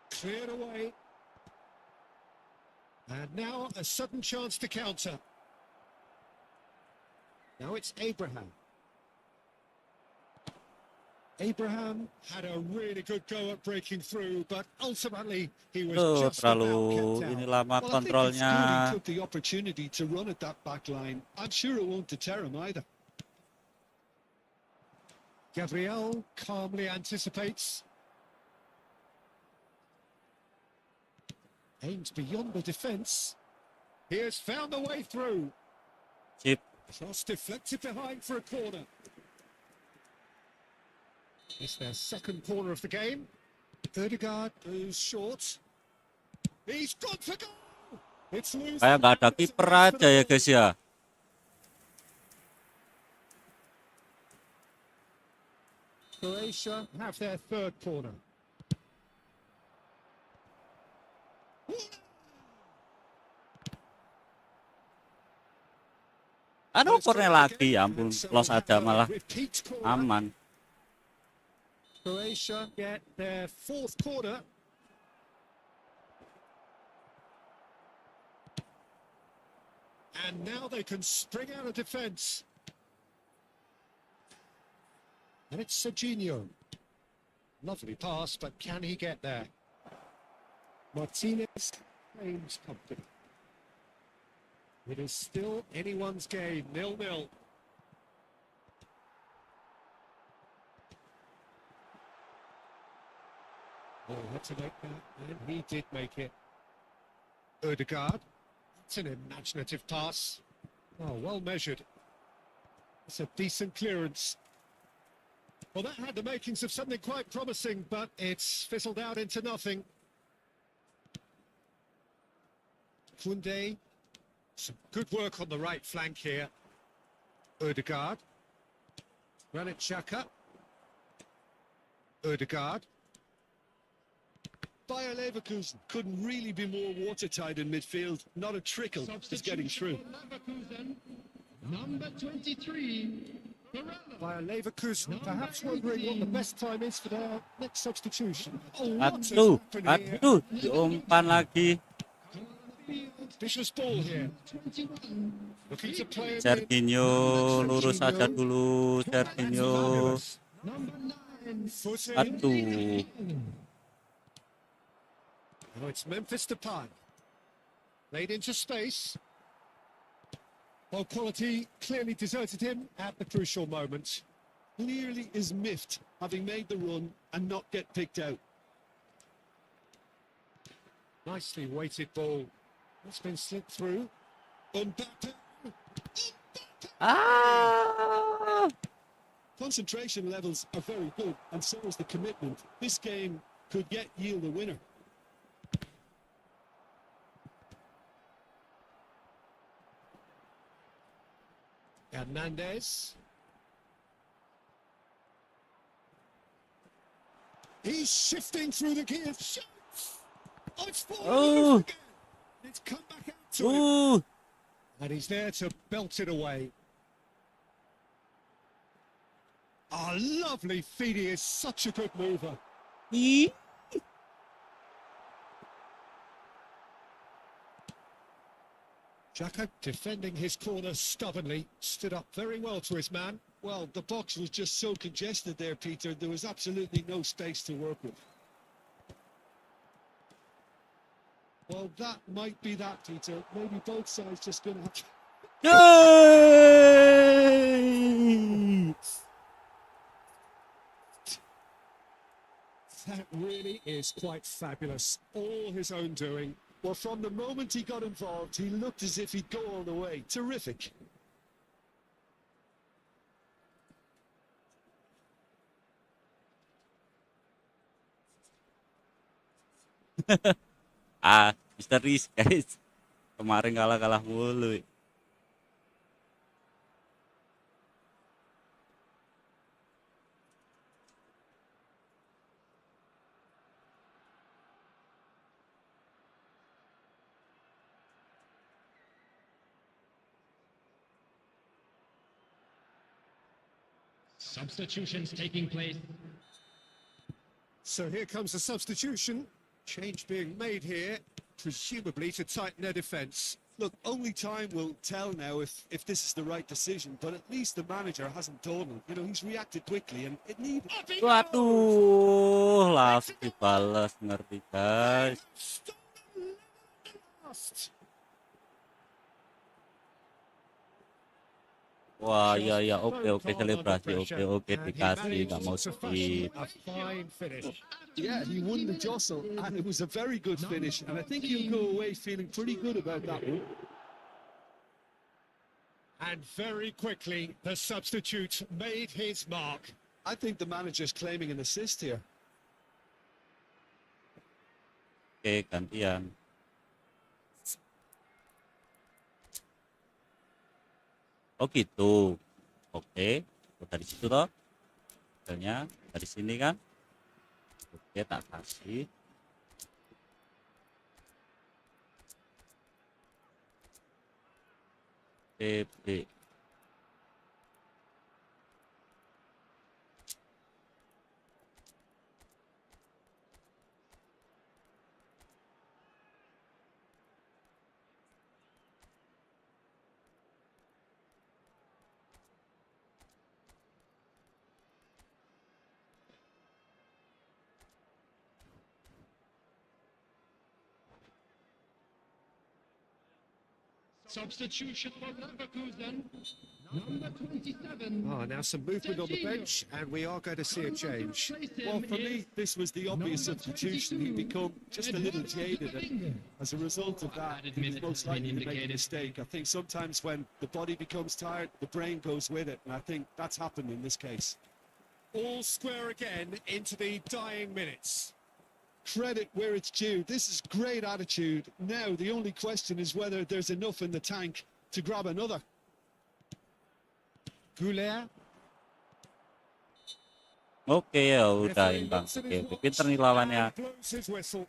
Cleared away. And now a sudden chance to counter. Now it's Abraham. Abraham had a really good go at breaking through, but ultimately he was Tuh, just about terlalu kept ini out. lama Well, I think it's good kontrolnya. he took the opportunity to run at that back line. I'm sure it won't deter him either. Gabriel calmly anticipates. Aims beyond the defence. He has found the way through. Chip. Cross deflected behind for a corner. It's their second corner of the game. Ødegaard goes short. He's gone for goal. It's loose. Kayak nggak ada kiper aja ya guys ya. Croatia have their third corner. Aduh, corner lagi, ya ampun, close aja malah aman. Croatia get their fourth corner. And now they can spring out of defence. And it's Serginho. Lovely pass, but can he get there? Martinez claims company. It is still anyone's game, 0-0. Oh, he had to make that, and he did make it. Ødegaard. It's an imaginative pass. Oh, well measured. It's a decent clearance. Well, that had the makings of something quite promising, but it's fizzled out into nothing. Koundé. Some good work on the right flank here. Ødegaard. Granit Xhaka. Ødegaard. Bayer Leverkusen couldn't really be more watertight in midfield. Not a trickle is getting through. Number 23. Bayer Leverkusen perhaps wondering what the best time is for their next substitution. Oh, what has Aduh, happened here? aduh, diumpan lagi. Vicious ball here. Looking to play Serginho, lurus aja dulu, Serginho. Aduh. Oh, it's Memphis Depay. Laid into space. Well, quality clearly deserted him at the crucial moment. Clearly is miffed, having made the run and not get picked out. Nicely weighted ball. It's been slipped through. Mbappe. Ah. Concentration levels are very good, and so is the commitment. This game could yield a winner. Hernandez. He's shifting through the gears. Oh, it's fallen loose again. It's come back out to him. And he's there to belt it away. Oh, lovely feed. He is such a good mover. Xhaka defending his corner stubbornly, stood up very well to his man. Well, the box was just so congested there, Peter. There was absolutely no space to work with. Well, that might be that, Peter. Maybe both sides just going to have to... Yay! That really is quite fabulous. All his own doing. Well, from the moment he got involved, he looked as if he'd go all the way. Terrific. Misteri guys. Kemarin kalah mulu. Substitutions taking place. So here comes the substitution. Change being made here, presumably to tighten their defence. Look, only time will tell now if this is the right decision, but at least the manager hasn't dawdled. You know, he's reacted quickly and it needed... Waduh, langsung dibalas, ngerti guys. Wah, ya, oke, selebrasi, oke, dikasih, nggak mau skip. A fine finish. Yeah, he won the jostle, and it was a very good finish, and I think he'll go away feeling pretty good about that one. And very quickly, the substitute made his mark. I think the manager's claiming an assist here. Oke, gantian. Oh gitu. Oke, dari situ toh. Hasilnya dari sini kan. Oke, tak kasih. TB. Substitution for Leverkusen. Number 27. Oh, now some movement on the bench, and we are going to see a change. Well, for me, this was the obvious substitution. He'd become just a little jaded, and as a result of that, he was most likely to make a mistake. I think sometimes when the body becomes tired, the brain goes with it, and I think that's happened in this case. All square again into the dying minutes. Credit where it's due. This is great attitude. Now, the only question is whether there's enough in the tank to grab another. Goulet. Oke, ya udah imbang. Oke, pinter nih lawannya. Blows his whistle.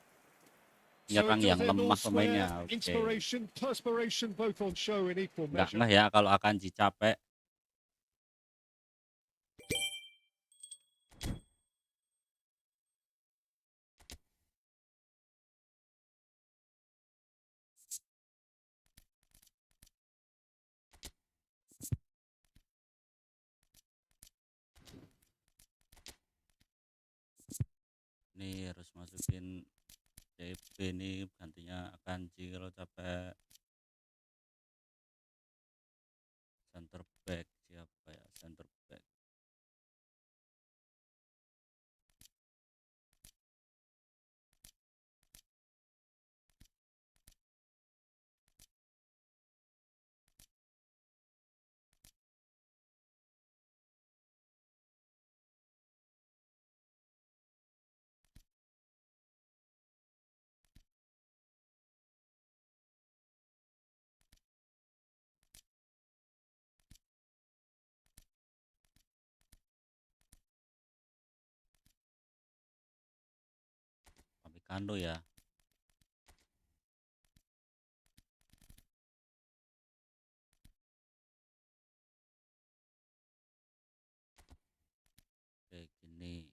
Menyerang yang lemah pemainnya. Oke. Inspiration, perspiration, both on show in equal Nggak measure. ngeh ya kalau akan capek. Nih harus masukin CB nih, gantinya Kanji kalau capek. Center back siapa ya, center back. Kando ya. Kayak gini.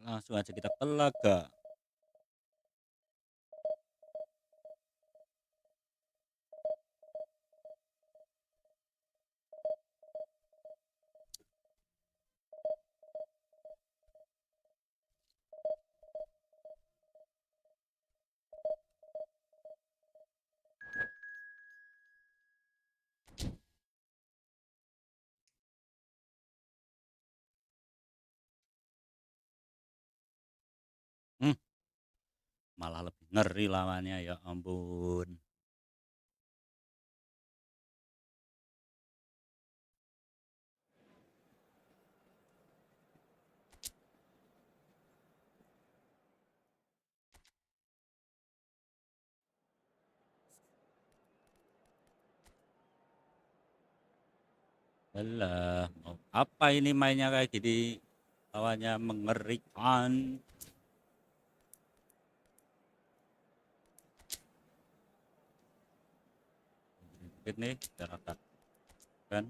Langsung aja kita ke laga. Malah lebih ngeri lawannya, ya ampun. Alah, mau apa ini mainnya kayak gini? Lawannya mengerikan. Dikit nih, jarak kan.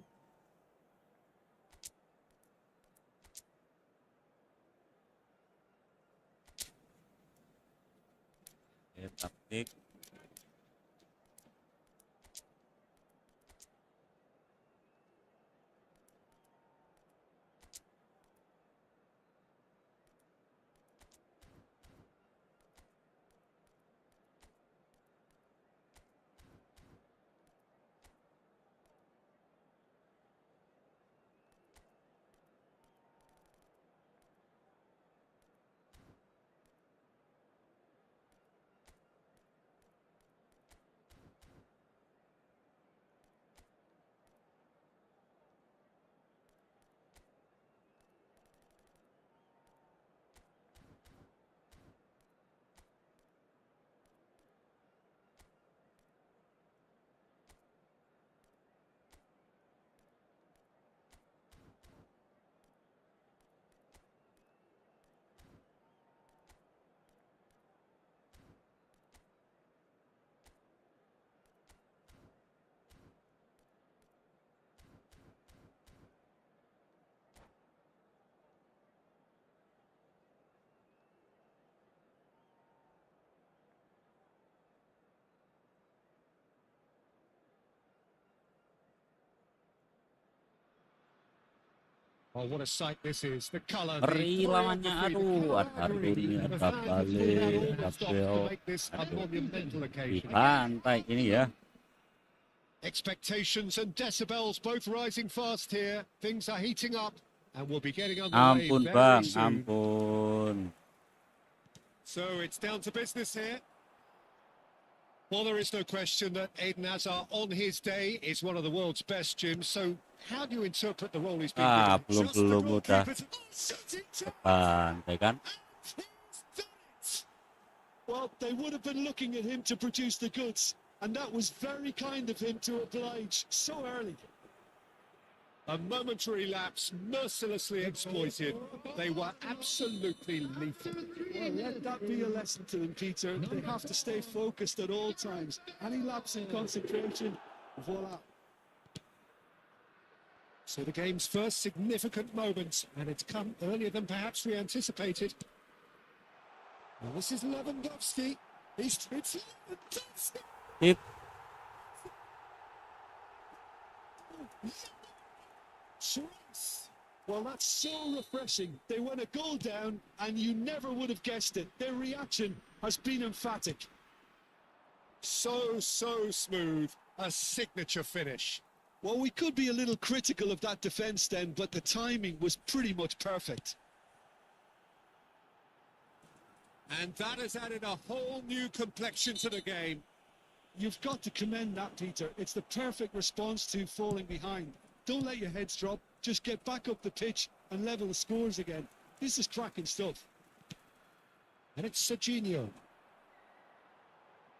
Oke, taktik. Oh, what a sight this is. The colour, Ngeri the lawannya, aduh, ada camaraderie, dunia, and the ada fans balik, pulled out all ada the stops to bel, make this a aduh, monumental di occasion. pantai ini ya. Expectations and decibels both rising fast here. Things are heating up and we'll be getting underway Ampun very bang, soon. ampun. So it's down to business here. Well, there is no question that Eden Hazard on his day is one of the world's best, Jim. So how do you interpret the role he's been given? Belum udah ke pantai kan. Well, they would have been looking at him to produce the goods, and that was very kind of him to oblige so early. A momentary lapse, mercilessly exploited. They were absolutely lethal. Well, let that be a lesson to them, Peter. They have to stay focused at all times. Any lapse in concentration, voila. So the game's first significant moment, and it's come earlier than perhaps we anticipated. Well, this is Lewandowski. It's Lewandowski. Tip. Choice. Well, that's so refreshing. They went a goal down and you never would have guessed it. Their reaction has been emphatic. So smooth. A signature finish. Well, we could be a little critical of that defence then, but the timing was pretty much perfect. And that has added a whole new complexion to the game. You've got to commend that, Peter. It's the perfect response to falling behind. Don't let your heads drop. Just get back up the pitch and level the scores again. This is cracking stuff. And it's Serginho.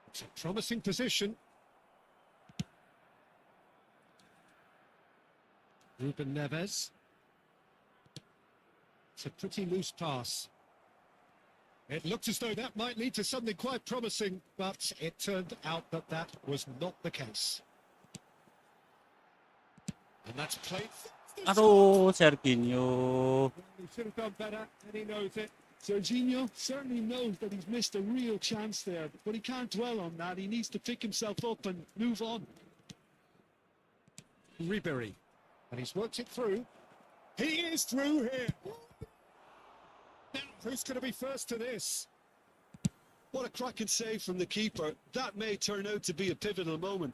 It's a promising position. Ruben Neves. It's a pretty loose pass. It looked as though that might lead to something quite promising, but it turned out that that was not the case. And that's played. Aduh, Serginho. He should have done better, and he knows it. Serginho certainly knows that he's missed a real chance there, but he can't dwell on that. He needs to pick himself up and move on. Ribery. And he's worked it through. He is through here. Now, who's going to be first to this? What a cracking save from the keeper. That may turn out to be a pivotal moment.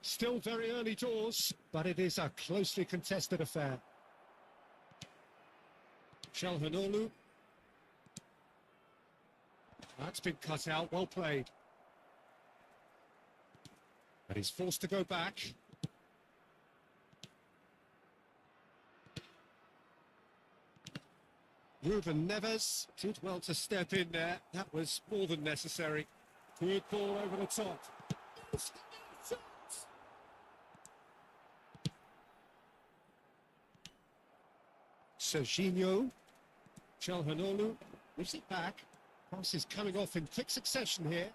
Still very early doors, but it is a closely contested affair. Calhanoglu. That's been cut out, well played. But he's forced to go back. Ruben Neves did well to step in there. That was more than necessary. Good ball over the top. Serginho. Calhanoglu moves it back. Pass is coming off in quick succession here.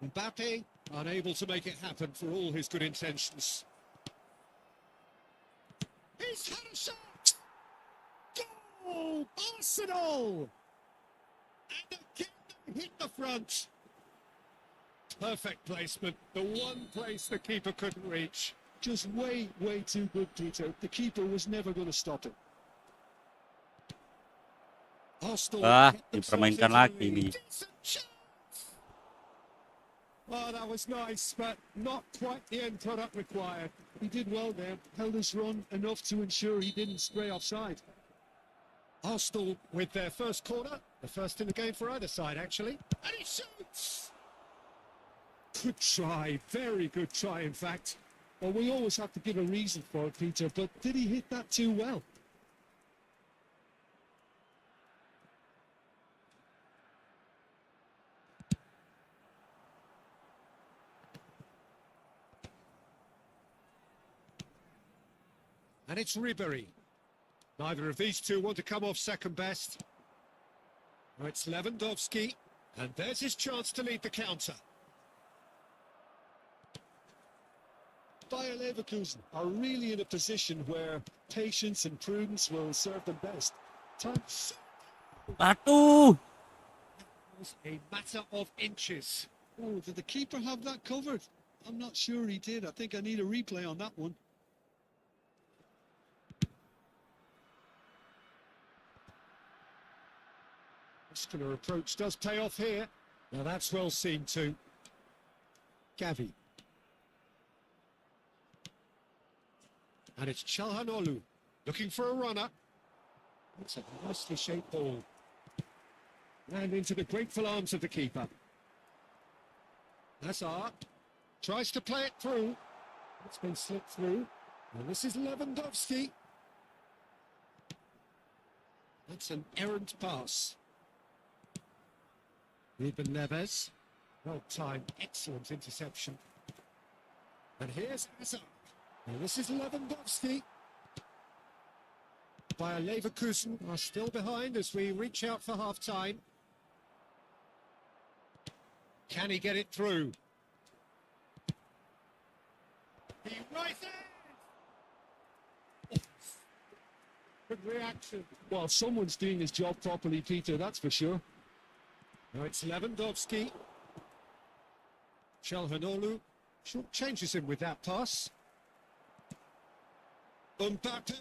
Mbappe unable to make it happen for all his good intentions. He's had a shot! Goal! Arsenal! And again they hit the front. Perfect placement. The one place the keeper couldn't reach. Just way too good, Peter. The keeper was never going to stop it. Ah, dipermainkan lagi nih. Oh, that was nice, but not quite the end product required. He did well there, held his run enough to ensure he didn't stray offside. Arsenal with their first corner, the first in the game for either side, actually. And he shoots! Good try, very good try, in fact. Well, we always have to give a reason for it, Peter, but did he hit that too well? And it's Ribery. Neither of these two want to come off second best. Now it's Lewandowski, and there's his chance to lead the counter. Bayer Leverkusen are really in a position where patience and prudence will serve them best. Aduh. It was a matter of inches. Oh, did the keeper have that covered? I'm not sure he did. I think I need a replay on that one. Muscular approach does pay off here. Now that's well seen too. Gavi. And it's Calhanoglu looking for a runner. It's a nicely shaped ball. And into the grateful arms of the keeper. Hazard tries to play it through. It's been slipped through. And this is Lewandowski. That's an errant pass. Ruben Neves. Well timed, excellent interception. And here's Hazard. And this is Lewandowski. Bayer Leverkusen are still behind as we reach out for half-time. Can he get it through? He right there! Good reaction. Well, someone's doing his job properly, Peter, that's for sure. Now it's Lewandowski. Calhanoglu Short changes him with that pass. Mbappe.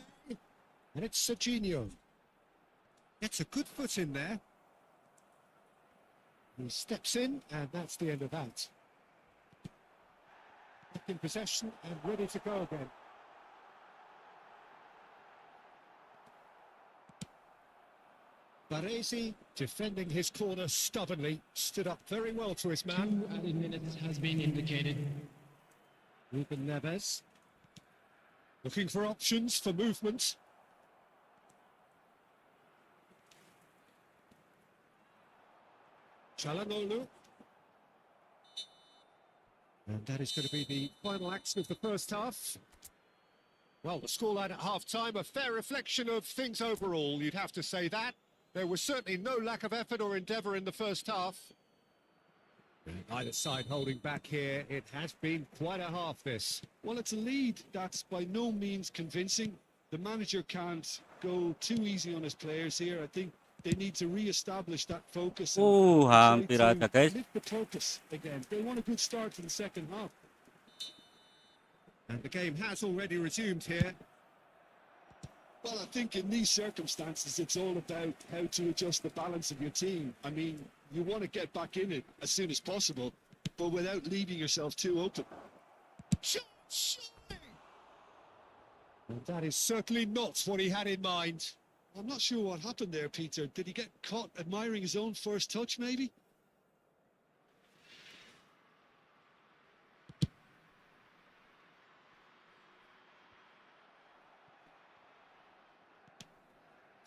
And it's Serginho. Gets a good foot in there. He steps in, and that's the end of that. Back in possession and ready to go again. Baresi, defending his corner stubbornly, stood up very well to his man. 2 added minutes has been indicated. Ruben Neves. Looking for options for movement. Çalhanoğlu. And that is going to be the final action of the first half. Well, the scoreline at half-time, a fair reflection of things overall, you'd have to say that. There was certainly no lack of effort or endeavour in the first half. Either side holding back here. It has been quite a half, this. Well, it's a lead that's by no means convincing. The manager can't go too easy on his players here. I think they need to re-establish that focus. And Hampir try aja to guys. lift the purpose again. They want a good start to the second half. And the game has already resumed here. Well, I think in these circumstances, it's all about how to adjust the balance of your team. I mean, you want to get back in it as soon as possible, but without leaving yourself too open. And that is certainly not what he had in mind. I'm not sure what happened there, Peter. Did he get caught admiring his own first touch, maybe?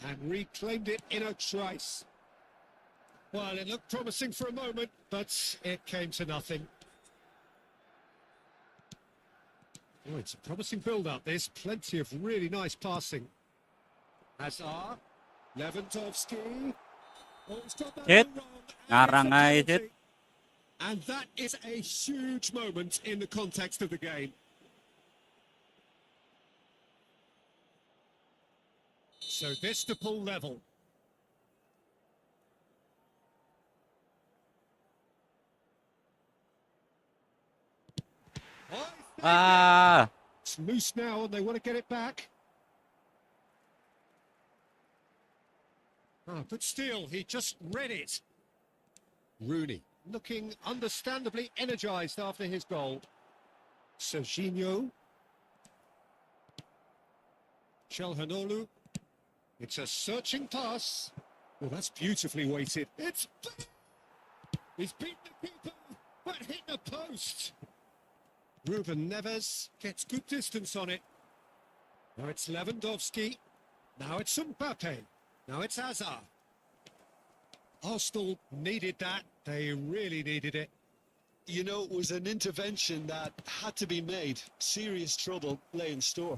And reclaimed it in a trice. Well, it looked promising for a moment, but it came to nothing. Oh, it's a promising build-up, this. Plenty of really nice passing. Hazard, Lewandowski. Oh, he's got that Hit. all wrong, Ngarang and it's a aja, penalty. hit. And that is a huge moment in the context of the game. So this to pull level. Ah, It's loose now and they want to get it back. Oh, but still, he just read it. Rooney looking understandably energised after his goal. Serginho. Çalhanoğlu. It's a searching pass. Well, that's beautifully weighted. It's... He's beaten the keeper, but hit the post. Ruben Neves gets good distance on it. Now it's Lewandowski. Now it's Mbappe. Now it's Hazard. Arsenal needed that. They really needed it. You know, it was an intervention that had to be made. Serious trouble lay in store.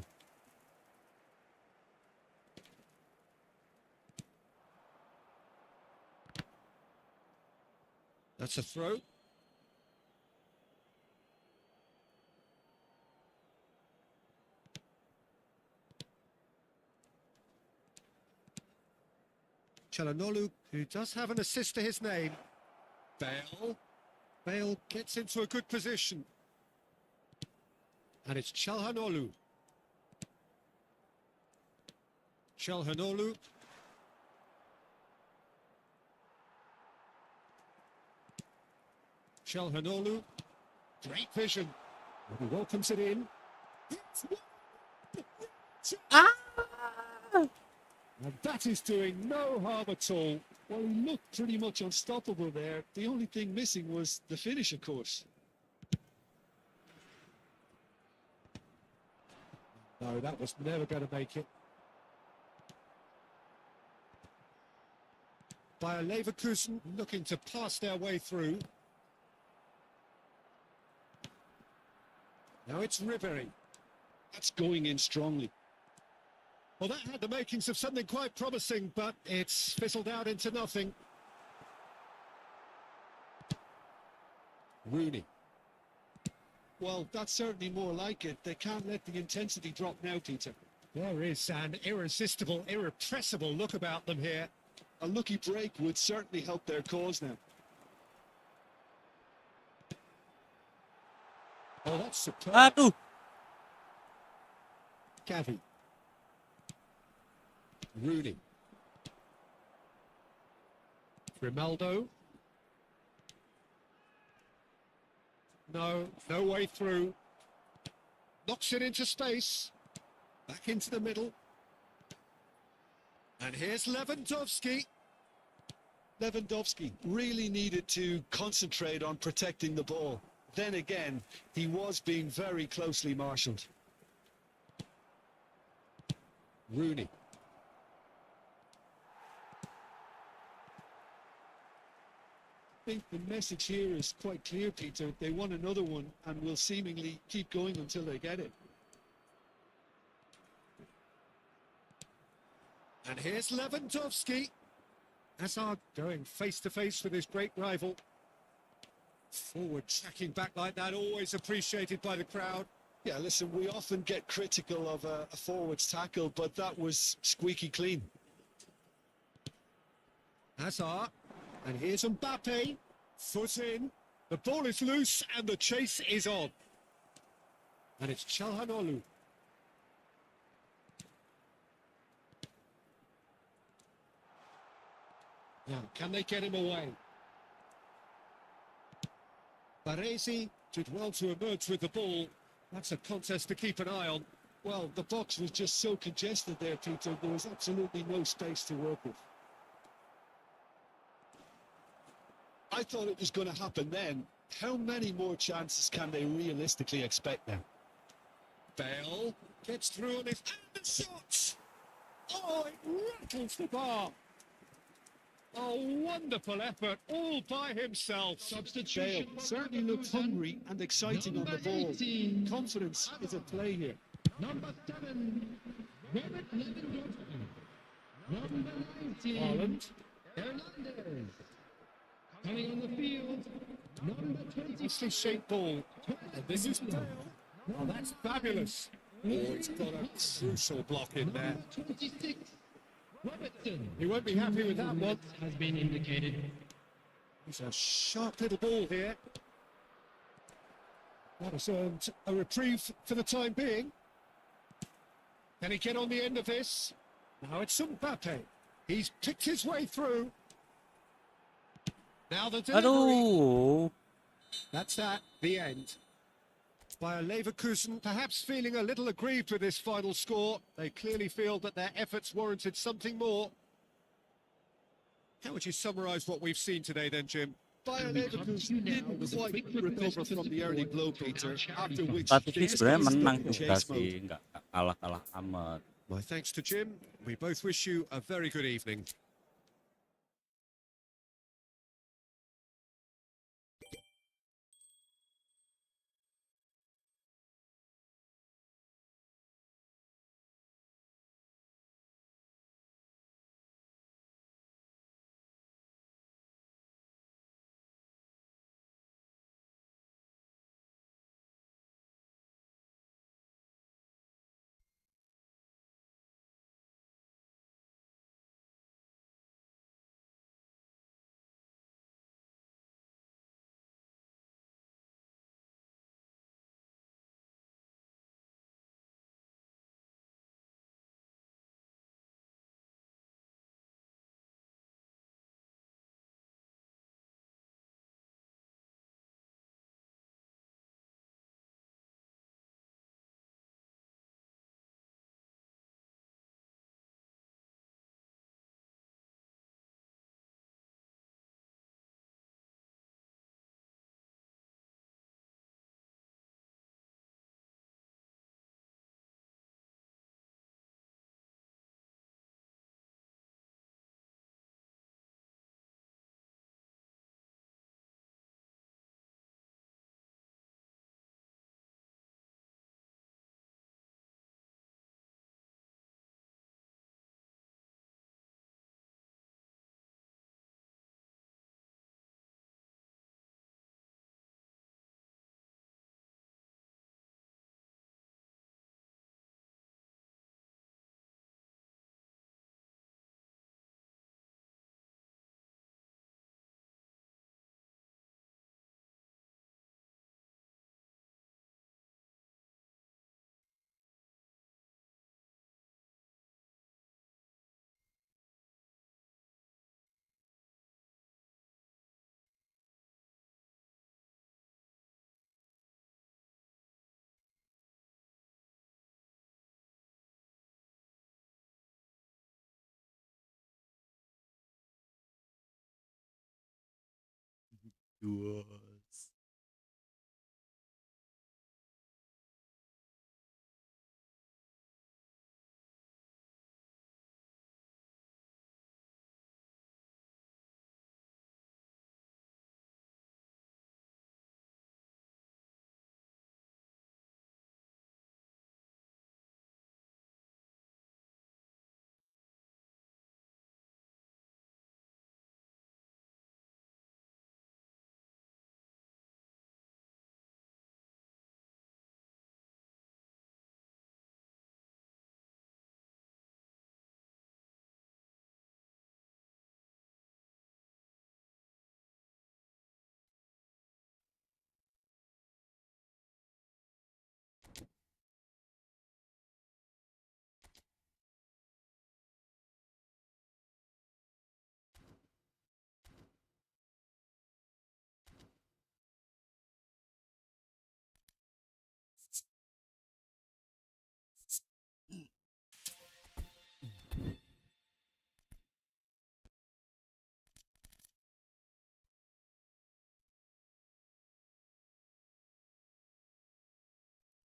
That's a throw. Çalhanoğlu, who does have an assist to his name. Bale gets into a good position. And it's Çalhanoğlu. Çalhanoğlu. Çalhanoğlu. Great vision. And he welcomes it in. And that is doing no harm at all. Well, he looked pretty much unstoppable there. The only thing missing was the finish, of course. No, that was never going to make it. Bayer Leverkusen looking to pass their way through. Now it's Ribery. That's going in strongly. Well, that had the makings of something quite promising, but it's fizzled out into nothing. Rooney. Well, that's certainly more like it. They can't let the intensity drop now, Peter. There is an irresistible, irrepressible look about them here. A lucky break would certainly help their cause now. Oh, that's superb. Aduh. Gavi. Rooney. Grimaldo. No way through. Knocks it into space. Back into the middle. And here's Lewandowski. Lewandowski really needed to concentrate on protecting the ball. Then again, he was being very closely marshalled. Rooney. I think the message here is quite clear, Peter. They want another one and will seemingly keep going until they get it. And here's Lewandowski. Hazard going face-to-face with his great rival. Forward tracking back like that, always appreciated by the crowd. Yeah, listen, we often get critical of a forward's tackle, but that was squeaky clean. Hazard. And here's Mbappe. Foot in. The ball is loose and the chase is on. And it's Çalhanoğlu. Now, can they get him away? Baresi did well to emerge with the ball. That's a contest to keep an eye on. Well, the box was just so congested there, Peter. There was absolutely no space to work with. I thought it was going to happen then. How many more chances can they realistically expect now? Bale gets through on his... And the shot! Oh, it rattles the bar. A wonderful effort, all by himself. Substitution. Bale certainly looked hungry and exciting on the ball. Confidence is at play here. Number 7, Robert Lewandowski. Number 19, Haaland. Hernandez. Coming on the field, number 20. Nicely shaped ball. And this is Bale. Oh, that's fabulous. Oh, he's got a crucial block in there. Number 26, Robertson. He won't be happy with that one. Has been indicated. It's a sharp little ball here. That has earned a reprieve for the time being. Can he get on the end of this? Now it's Mbappe. He's picked his way through. Now the delivery. Aduh. That's that, the end. Bayer Leverkusen perhaps feeling a little aggrieved with this final score. They clearly feel that their efforts warranted something more. How would you summarise what we've seen today then, Jim? Bayer Leverkusen didn't quite recover from the early blow, Peter, after which Tapi they sebenarnya menang started juga chase mode. sih, nggak kalah-kalah amat. My thanks to Jim. We both wish you a very good evening. Yes.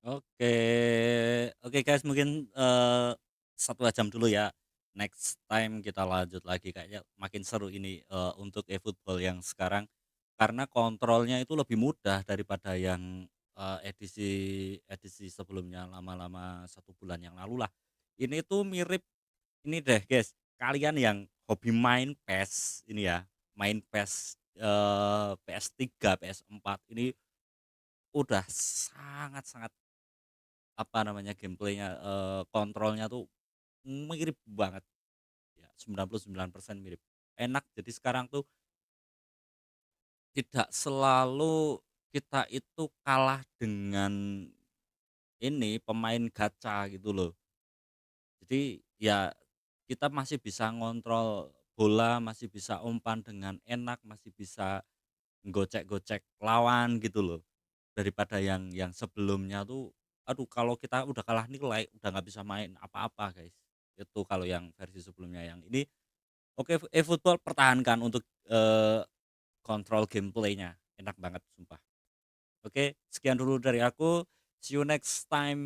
Oke, oke guys, mungkin 1 jam dulu ya. Next time kita lanjut lagi, kayaknya makin seru ini untuk eFootball yang sekarang karena kontrolnya itu lebih mudah daripada yang edisi edisi sebelumnya lama-lama 1 bulan yang lalu lah. Ini tuh mirip ini deh guys, kalian yang hobi main PES ini ya, main PES PS3, PS4 ini udah sangat-sangat apa namanya gameplaynya kontrolnya tuh mirip banget ya, 99% mirip, enak. Jadi sekarang tuh tidak selalu kita itu kalah dengan ini pemain gacha gitu loh. Jadi ya kita masih bisa ngontrol bola, masih bisa umpan dengan enak, masih bisa gocek-gocek lawan gitu loh. Daripada yang sebelumnya tuh, aduh kalau kita udah kalah nilai, udah nggak bisa main apa-apa guys. Itu kalau yang versi sebelumnya. Yang ini oke, eFootball pertahankan untuk kontrol gameplaynya, enak banget sumpah. Oke, sekian dulu dari aku, see you next time.